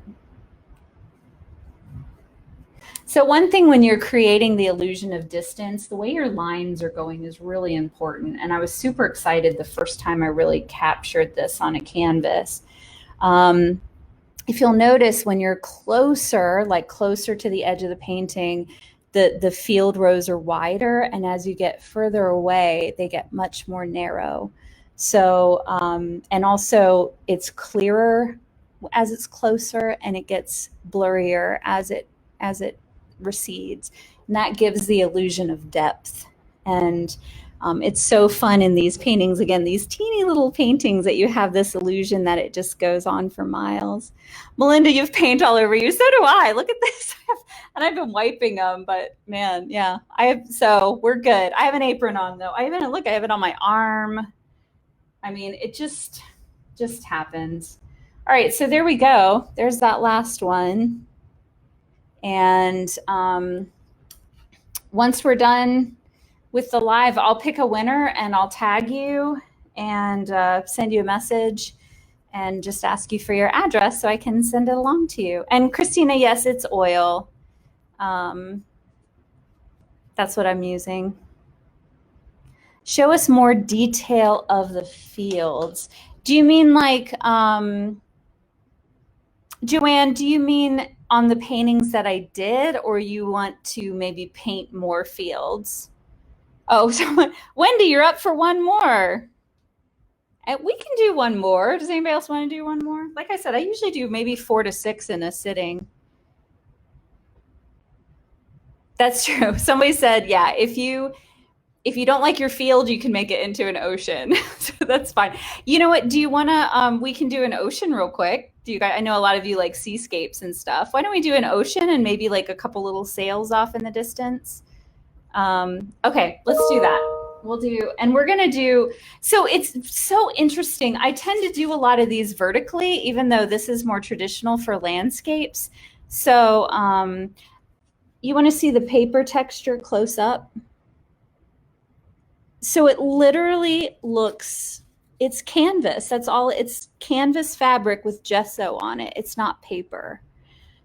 So one thing when you're creating the illusion of distance, the way your lines are going is really important. And I was super excited the first time I really captured this on a canvas. If you'll notice, when you're closer to the edge of the painting, the field rows are wider, and as you get further away, they get much more narrow. So, and also it's clearer as it's closer, and it gets blurrier as it recedes, and that gives the illusion of depth. And it's so fun in these paintings, again, these teeny little paintings, that you have this illusion that it just goes on for miles. Melinda, you have paint all over you. So do I. Look at this. And I've been wiping them, but man, yeah, so we're good. I have an apron on though. I have it on my arm. I mean, it just happens. All right, so there we go. There's that last one. And once we're done with the live, I'll pick a winner and I'll tag you and send you a message and just ask you for your address so I can send it along to you. And Christina, yes, it's oil. That's what I'm using. Show us more detail of the fields. Do you mean like, Joanne, do you mean on the paintings that I did, or you want to maybe paint more fields? Oh, so Wendy, you're up for one more. And we can do one more. Does anybody else want to do one more? Like I said, I usually do maybe 4 to 6 in a sitting. That's true. Somebody said, yeah, if you don't like your field, you can make it into an ocean. So that's fine. You know what? Do you want to, we can do an ocean real quick. Do you guys, I know a lot of you like seascapes and stuff. Why don't we do an ocean and maybe like a couple little sails off in the distance? Okay, let's do that. We'll do, and we're going to do, so it's so interesting. I tend to do a lot of these vertically, even though this is more traditional for landscapes. So you want to see the paper texture close up? So it literally looks, it's canvas. That's all. It's canvas fabric with gesso on it. It's not paper.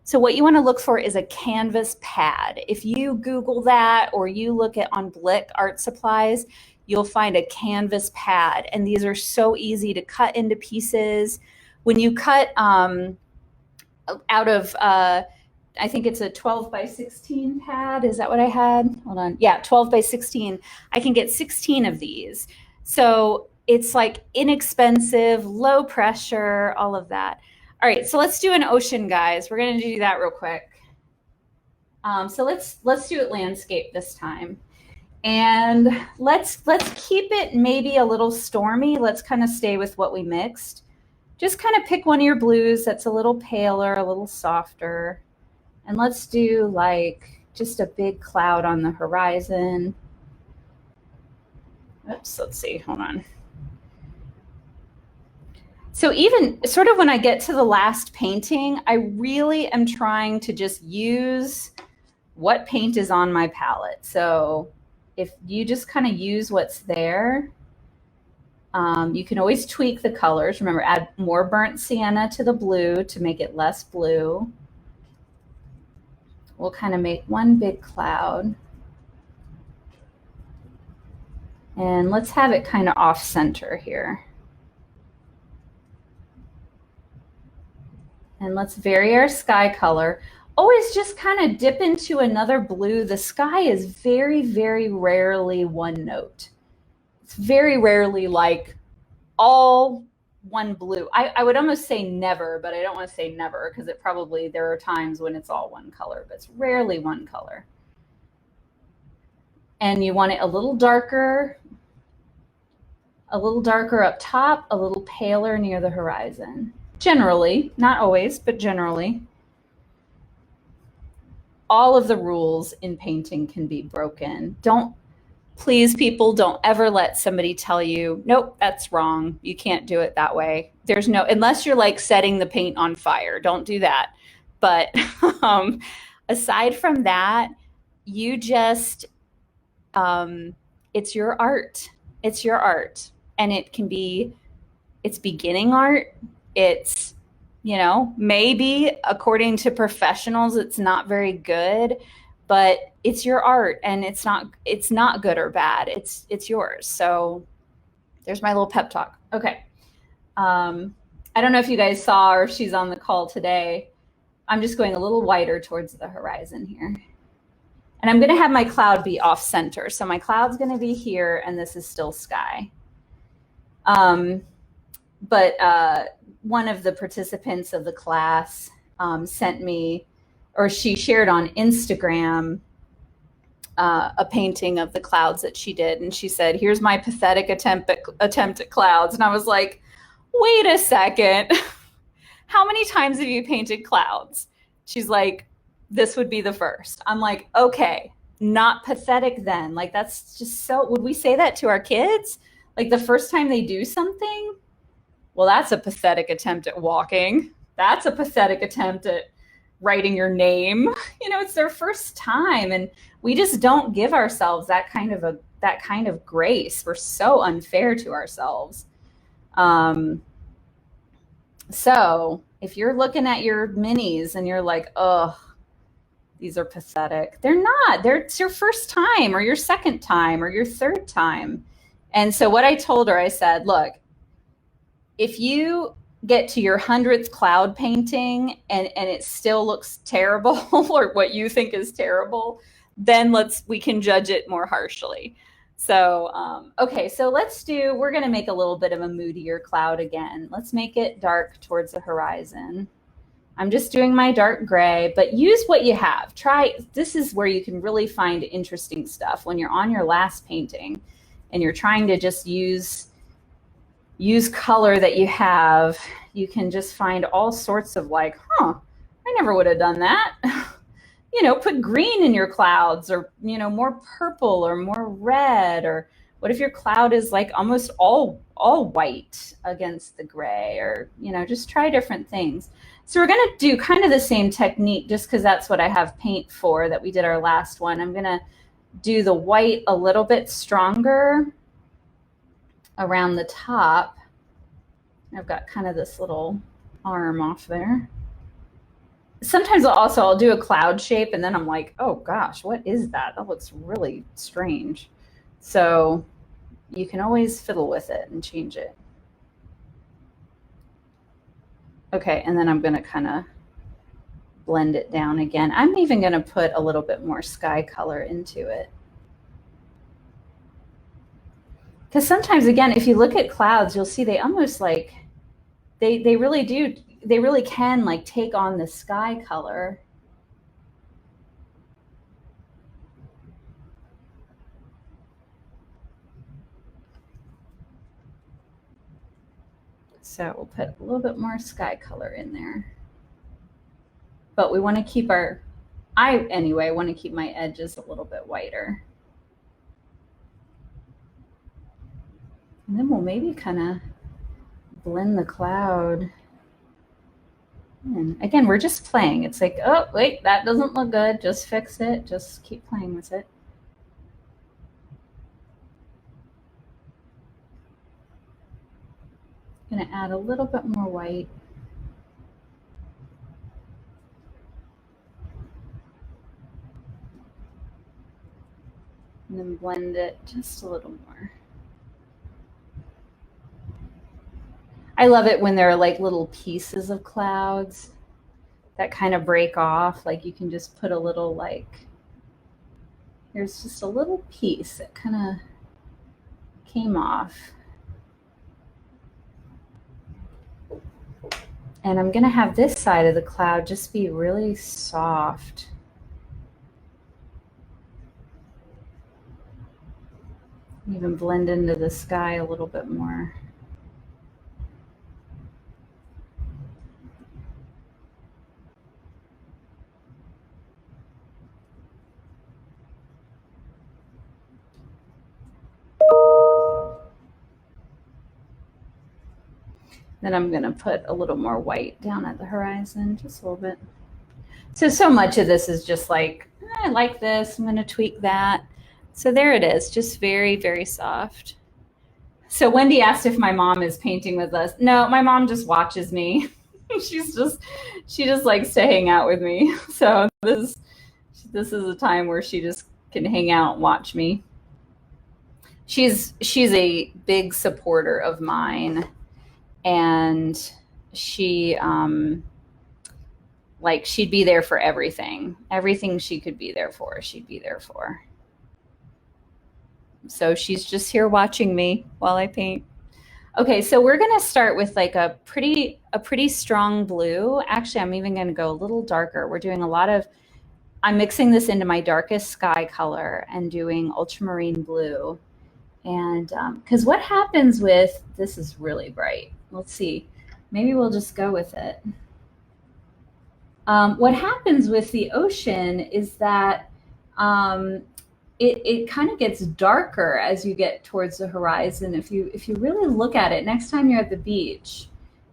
So what you want to look for is a canvas pad. If you Google that or you look at on Blick art supplies, you'll find a canvas pad. And these are so easy to cut into pieces. When you cut out of, I think it's a 12 by 16 pad. Is that what I had? Hold on. Yeah, 12 by 16. I can get 16 of these. So it's like inexpensive, low pressure, all of that. All right, so let's do an ocean, guys. We're gonna do that real quick. So let's do it landscape this time. And let's keep it maybe a little stormy. Let's kind of stay with what we mixed. Just kind of pick one of your blues that's a little paler, a little softer. And let's do like just a big cloud on the horizon. Oops, let's see, hold on. So even sort of when I get to the last painting, I really am trying to just use what paint is on my palette. So if you just kind of use what's there, you can always tweak the colors. Remember, add more burnt sienna to the blue to make it less blue. We'll kind of make one big cloud. And let's have it kind of off center here. And let's vary our sky color. Always just kind of dip into another blue. The sky is very, very rarely one note. It's very rarely like all one blue. I would almost say never, but I don't want to say never because it probably, there are times when it's all one color, but it's rarely one color. And you want it a little darker up top, a little paler near the horizon. Generally, not always, but generally. All of the rules in painting can be broken. Please, people, don't ever let somebody tell you, nope, that's wrong. You can't do it that way. There's no, unless you're like setting the paint on fire, don't do that. But aside from that, you just, it's your art. It's your art. And it can be, it's beginning art. It's, you know, maybe according to professionals, it's not very good, but it's your art and it's not good or bad. It's yours. So there's my little pep talk. Okay. I don't know if you guys saw or if she's on the call today. I'm just going a little wider towards the horizon here. And I'm going to have my cloud be off center. So my cloud's going to be here and this is still sky. But one of the participants of the class sent me, or she shared on Instagram, a painting of the clouds that she did. And she said, here's my pathetic attempt at clouds. And I was like, wait a second. How many times have you painted clouds? She's like, this would be the first. I'm like, okay, not pathetic then. Like, that's just so, would we say that to our kids? Like the first time they do something? Well, that's a pathetic attempt at walking. That's a pathetic attempt at writing your name. You know, it's their first time, and we just don't give ourselves that kind of grace. We're so unfair to ourselves. So if you're looking at your minis and you're like, oh, these are pathetic. They're not. It's your first time or your second time or your third time. And so what I told her, I said, look, if you get to your 100th cloud painting and it still looks terrible or what you think is terrible, then we can judge it more harshly. So, okay, so we're going to make a little bit of a moodier cloud again. Let's make it dark towards the horizon. I'm just doing my dark gray, but use what you have. This is where you can really find interesting stuff when you're on your last painting and you're trying to just use color that you have. You can just find all sorts of like, I never would have done that. You know, put green in your clouds, or, you know, more purple or more red, or what if your cloud is like almost all white against the gray, or, you know, just try different things. So we're going to do kind of the same technique just because that's what I have paint for that we did our last one. I'm going to do the white a little bit stronger around the top. I've got kind of this little arm off there. Sometimes I'll do a cloud shape and then I'm like, oh gosh, what is that? That looks really strange. So you can always fiddle with it and change it. Okay, and then I'm gonna kind of blend it down again. I'm even going to put a little bit more sky color into it. Because sometimes, again, if you look at clouds, you'll see they almost like, they really do, they really can like take on the sky color. So we'll put a little bit more sky color in there. But we want to keep anyway, want to keep my edges a little bit whiter. And then we'll maybe kind of blend the cloud. And again, we're just playing. It's like, oh, wait, that doesn't look good. Just fix it. Just keep playing with it. I'm going to add a little bit more white. And then blend it just a little more. I love it when there are like little pieces of clouds that kind of break off. Like you can just put a little, like, here's just a little piece that kind of came off. And I'm going to have this side of the cloud just be really soft. Even blend into the sky a little bit more. Then I'm going to put a little more white down at the horizon, just a little bit. So much of this is just like, I like this, I'm going to tweak that. So there it is, just very, very soft. So Wendy asked if my mom is painting with us. No, my mom just watches me. she just likes to hang out with me. So this is a time where she just can hang out and watch me. She's a big supporter of mine, and she like she'd be there for everything she could be there for, she'd be there for. So she's just here watching me while I paint. Okay, so we're gonna start with like a pretty strong blue. Actually, I'm even gonna go a little darker. We're doing I'm mixing this into my darkest sky color and doing ultramarine blue. And because what happens with, this is really bright. Let's see, maybe we'll just go with it. What happens with the ocean is that it kind of gets darker as you get towards the horizon. If you really look at it, next time you're at the beach,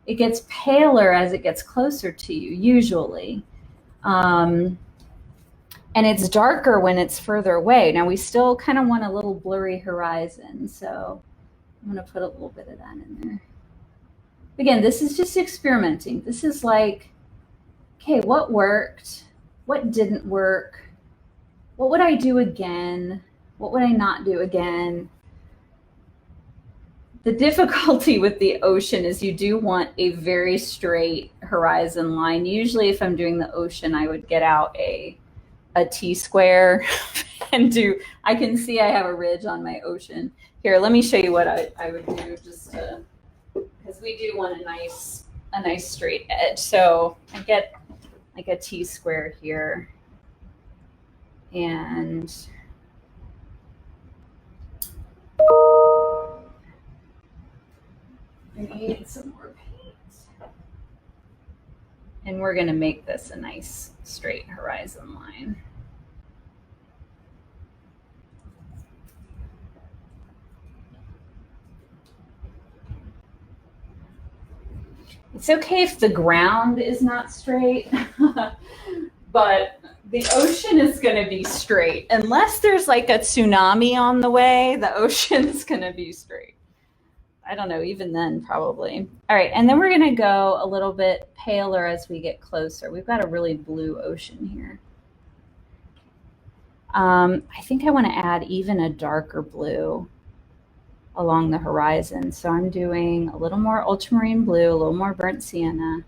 it gets paler as it gets closer to you, usually. And it's darker when it's further away. Now we still kind of want a little blurry horizon, so I'm going to put a little bit of that in there. Again, this is just experimenting. This is like, okay, what worked? What didn't work? What would I do again? What would I not do again? The difficulty with the ocean is you do want a very straight horizon line. Usually if I'm doing the ocean, I would get out a T-square and I can see I have a ridge on my ocean. Here, let me show you what I would do, just because we do want a nice straight edge. So I get like a T-square here, and I need some more paint. And we're going to make this a nice straight horizon line. It's okay if the ground is not straight, but the ocean is going to be straight. Unless there's like a tsunami on the way, the ocean's going to be straight. I don't know, even then probably. All right, and then we're going to go a little bit paler as we get closer. We've got a really blue ocean here. I think I want to add even a darker blue along the horizon. So I'm doing a little more ultramarine blue, a little more burnt sienna,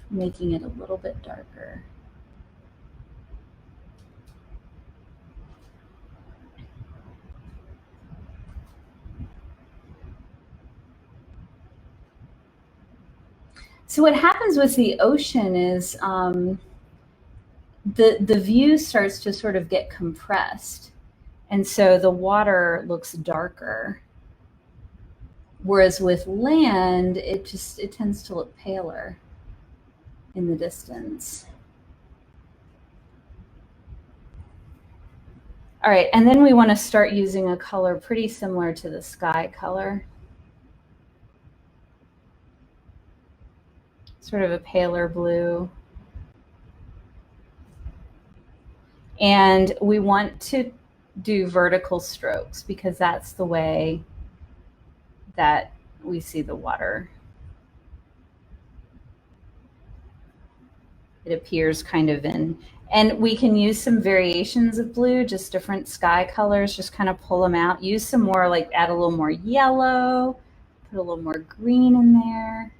making it a little bit darker. So what happens with the ocean is the view starts to sort of get compressed. And so the water looks darker. Whereas with land, it tends to look paler in the distance. All right, and then we want to start using a color pretty similar to the sky color. Sort of a paler blue. And we want to do vertical strokes because that's the way that we see the water. It appears kind of in, and we can use some variations of blue, just different sky colors, just kind of pull them out. Use some more, like add a little more yellow, put a little more green in there.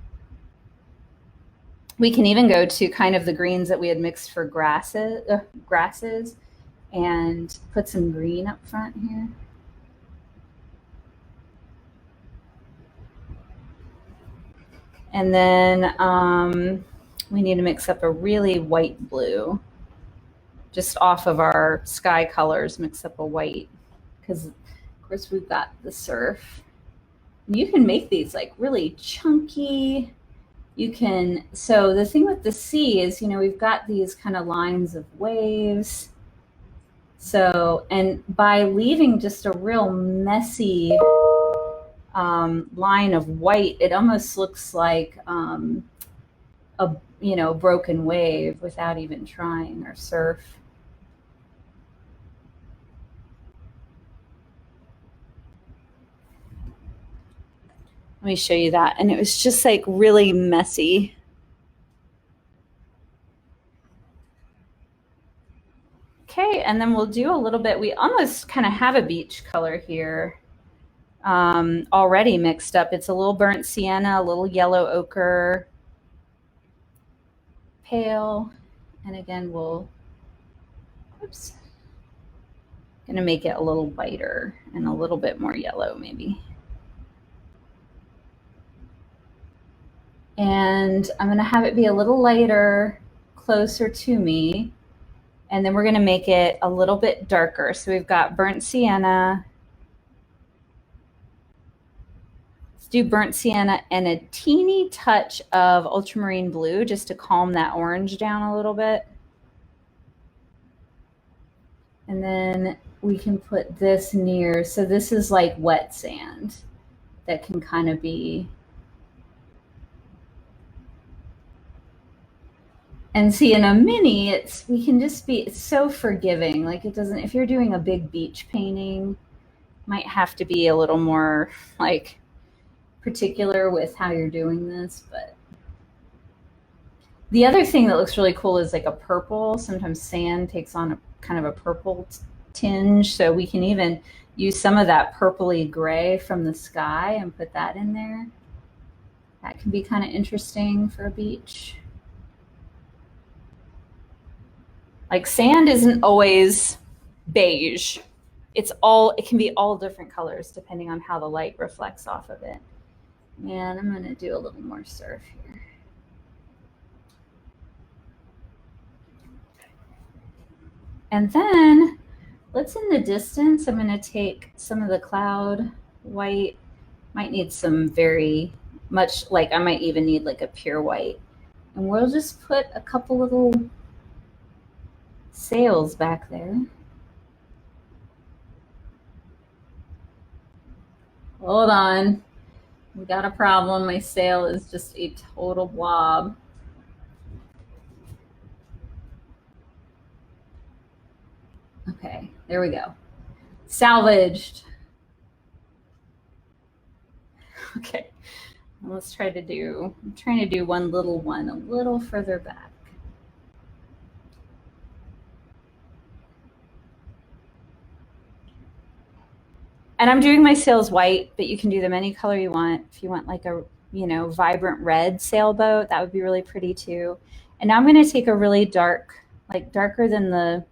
We can even go to kind of the greens that we had mixed for grasses and put some green up front here. And then we need to mix up a really white blue. Just off of our sky colors, mix up a white, because of course we've got the surf. You can make these like really chunky. You can, so the thing with the sea is, you know, we've got these kind of lines of waves. So, and by leaving just a real messy line of white, it almost looks like a, you know, broken wave without even trying, or surf. Let me show you that. And it was just like really messy. Okay, and then we'll do a little bit, we almost kind of have a beach color here already mixed up. It's a little burnt sienna, a little yellow ochre, pale, and again we'll, oops, gonna make it a little whiter and a little bit more yellow maybe. And I'm gonna have it be a little lighter, closer to me, and then we're gonna make it a little bit darker. So we've got burnt sienna. Let's do burnt sienna and a teeny touch of ultramarine blue just to calm that orange down a little bit. And then we can put this near, so this is like wet sand that can kind of be, and see in a mini, we can just be, it's so forgiving. Like it doesn't, if you're doing a big beach painting, might have to be a little more like particular with how you're doing this. But the other thing that looks really cool is like a purple. Sometimes sand takes on a kind of a purple tinge. So we can even use some of that purpley gray from the sky and put that in there. That can be kind of interesting for a beach. Like sand isn't always beige. It can be all different colors depending on how the light reflects off of it. And I'm gonna do a little more surf here. And then let's, in the distance, I'm gonna take some of the cloud white, might need some very much, like I might even need like a pure white. And we'll just put a couple little sails back there. Hold on, we got a problem. My sail is just a total blob. Okay, there we go. Salvaged. Okay, let's try to do, I'm trying to do one little one a little further back. And I'm doing my sails white, but you can do them any color you want. If you want like a, you know, vibrant red sailboat, that would be really pretty too. And now I'm going to take a really dark, like darker than the,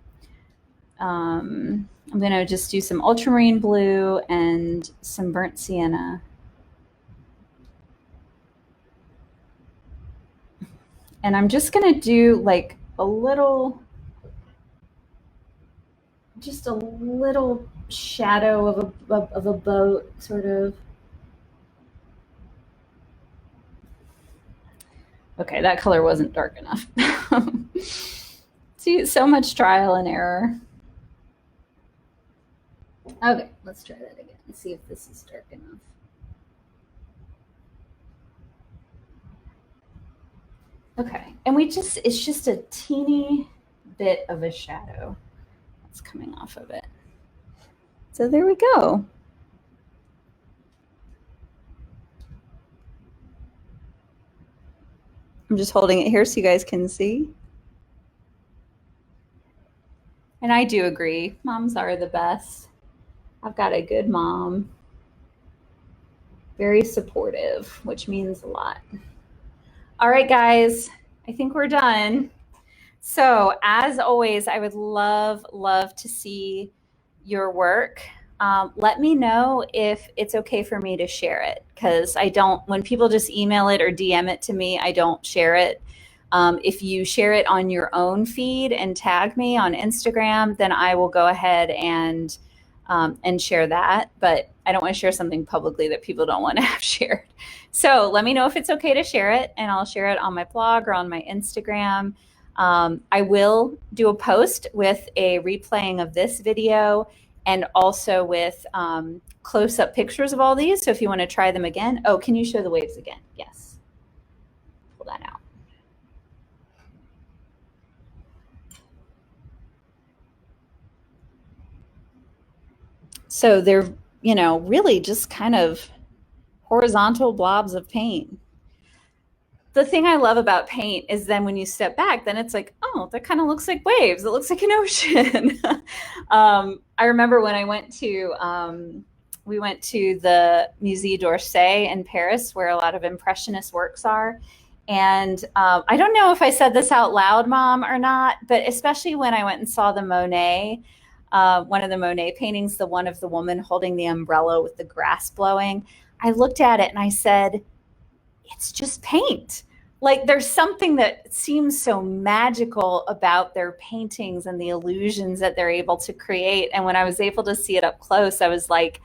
I'm going to just do some ultramarine blue and some burnt sienna. And I'm just going to do like just a little shadow of a boat, sort of. Okay, that color wasn't dark enough. See, so much trial and error. Okay, let's try that again and see if this is dark enough. Okay, and it's just a teeny bit of a shadow that's coming off of it. So there we go. I'm just holding it here so you guys can see. And I do agree, moms are the best. I've got a good mom, very supportive, which means a lot. All right, guys, I think we're done. So as always, I would love to see your work. Let me know if it's okay for me to share it, because when people just email it or DM it to me, I don't share it. If you share it on your own feed and tag me on Instagram, then I will go ahead and share that. But I don't want to share something publicly that people don't want to have shared. So let me know if it's okay to share it, and I'll share it on my blog or on my Instagram. I will do a post with a replaying of this video and also with close-up pictures of all these. So if you want to try them again. Oh, can you show the waves again? Yes. Pull that out. So they're, really just kind of horizontal blobs of paint. The thing I love about paint is then when you step back, then it's like, oh, that kind of looks like waves. It looks like an ocean. I remember when we went to the Musée d'Orsay in Paris, where a lot of Impressionist works are. And I don't know if I said this out loud, Mom, or not, but especially when I went and saw the Monet, one of the Monet paintings, the one of the woman holding the umbrella with the grass blowing, I looked at it and I said, it's just paint. Like, there's something that seems so magical about their paintings and the illusions that they're able to create. And when I was able to see it up close, I was like,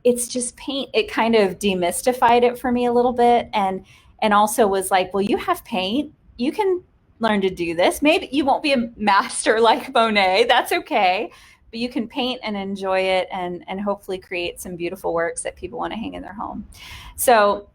it's just paint. It kind of demystified it for me a little bit. And also was like, well, you have paint. You can learn to do this. Maybe you won't be a master like Monet. That's okay. But you can paint and enjoy it and hopefully create some beautiful works that people want to hang in their home. So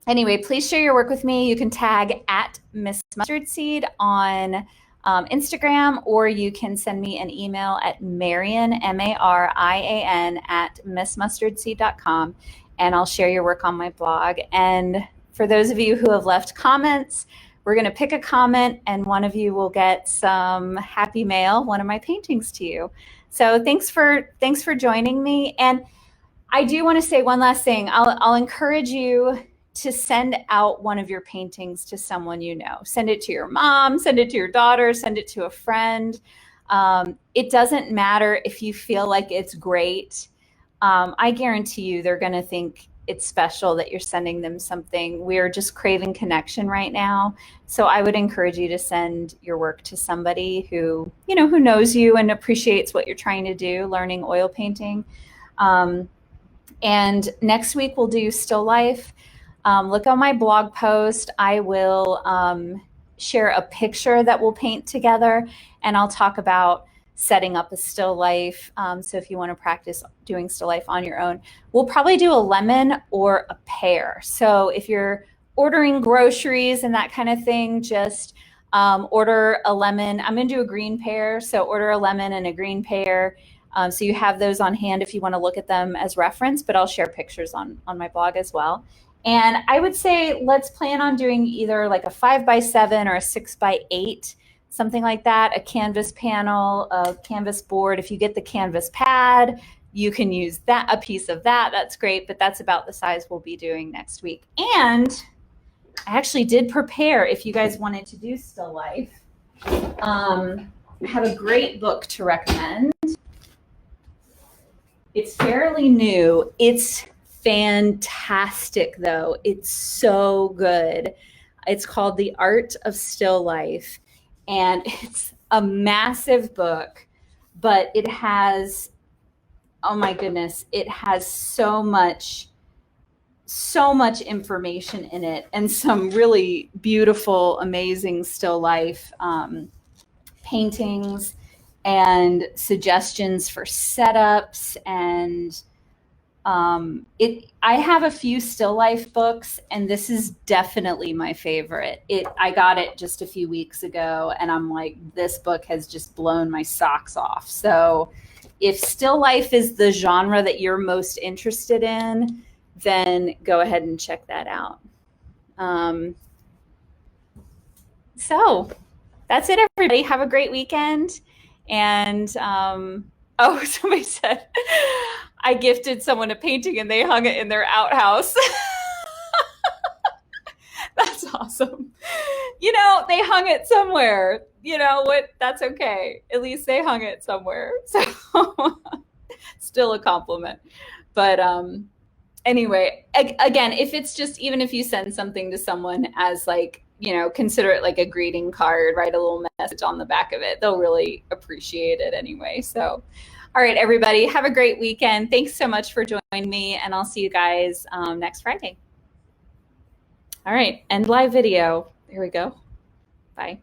anyway, please share your work with me. You can tag at Miss Mustard Seed on Instagram, or you can send me an email at Marian, MARIAN, at missmustardseed.com, and I'll share your work on my blog. And for those of you who have left comments, we're going to pick a comment, and one of you will get some happy mail, one of my paintings to you. So thanks for joining me. And I do want to say one last thing. I'll encourage you to send out one of your paintings to someone you know. Send it to your mom, send it to your daughter, send it to a friend. It doesn't matter if you feel like it's great. I guarantee you they're going to think it's special that you're sending them something. We're just craving connection right now. So I would encourage you to send your work to somebody who knows you and appreciates what you're trying to do, learning oil painting. And next week we'll do still life. Look on my blog post. I will share a picture that we'll paint together, and I'll talk about setting up a still life. So if you want to practice doing still life on your own, we'll probably do a lemon or a pear. So if you're ordering groceries and that kind of thing, just order a lemon. I'm going to do a green pear. So order a lemon and a green pear. So you have those on hand if you want to look at them as reference, but I'll share pictures on my blog as well. And I would say let's plan on doing either like a 5x7 or a 6x8, something like that, a canvas panel, a canvas board. If you get the canvas pad, you can use that, a piece of that. That's great, but that's about the size we'll be doing next week. And I actually did prepare, if you guys wanted to do still life, I have a great book to recommend. It's fairly new. It's fantastic, though. It's so good. It's called The Art of Still Life. And it's a massive book, but it has, oh my goodness, it has so much information in it, and some really beautiful, amazing still life paintings and suggestions for setups. And I have a few still life books, and this is definitely my favorite. I got it just a few weeks ago, and I'm like, this book has just blown my socks off. So if still life is the genre that you're most interested in, then go ahead and check that out. So that's it, everybody. Have a great weekend. And oh, somebody said I gifted someone a painting and they hung it in their outhouse. That's awesome. You know, they hung it somewhere. You know what? That's okay. At least they hung it somewhere. So still a compliment. But anyway, again, if it's just, even if you send something to someone as like, you know, consider it like a greeting card, write a little message on the back of it. They'll really appreciate it anyway. So, all right, everybody, have a great weekend. Thanks so much for joining me, and I'll see you guys next Friday. All right, end live video. Here we go. Bye.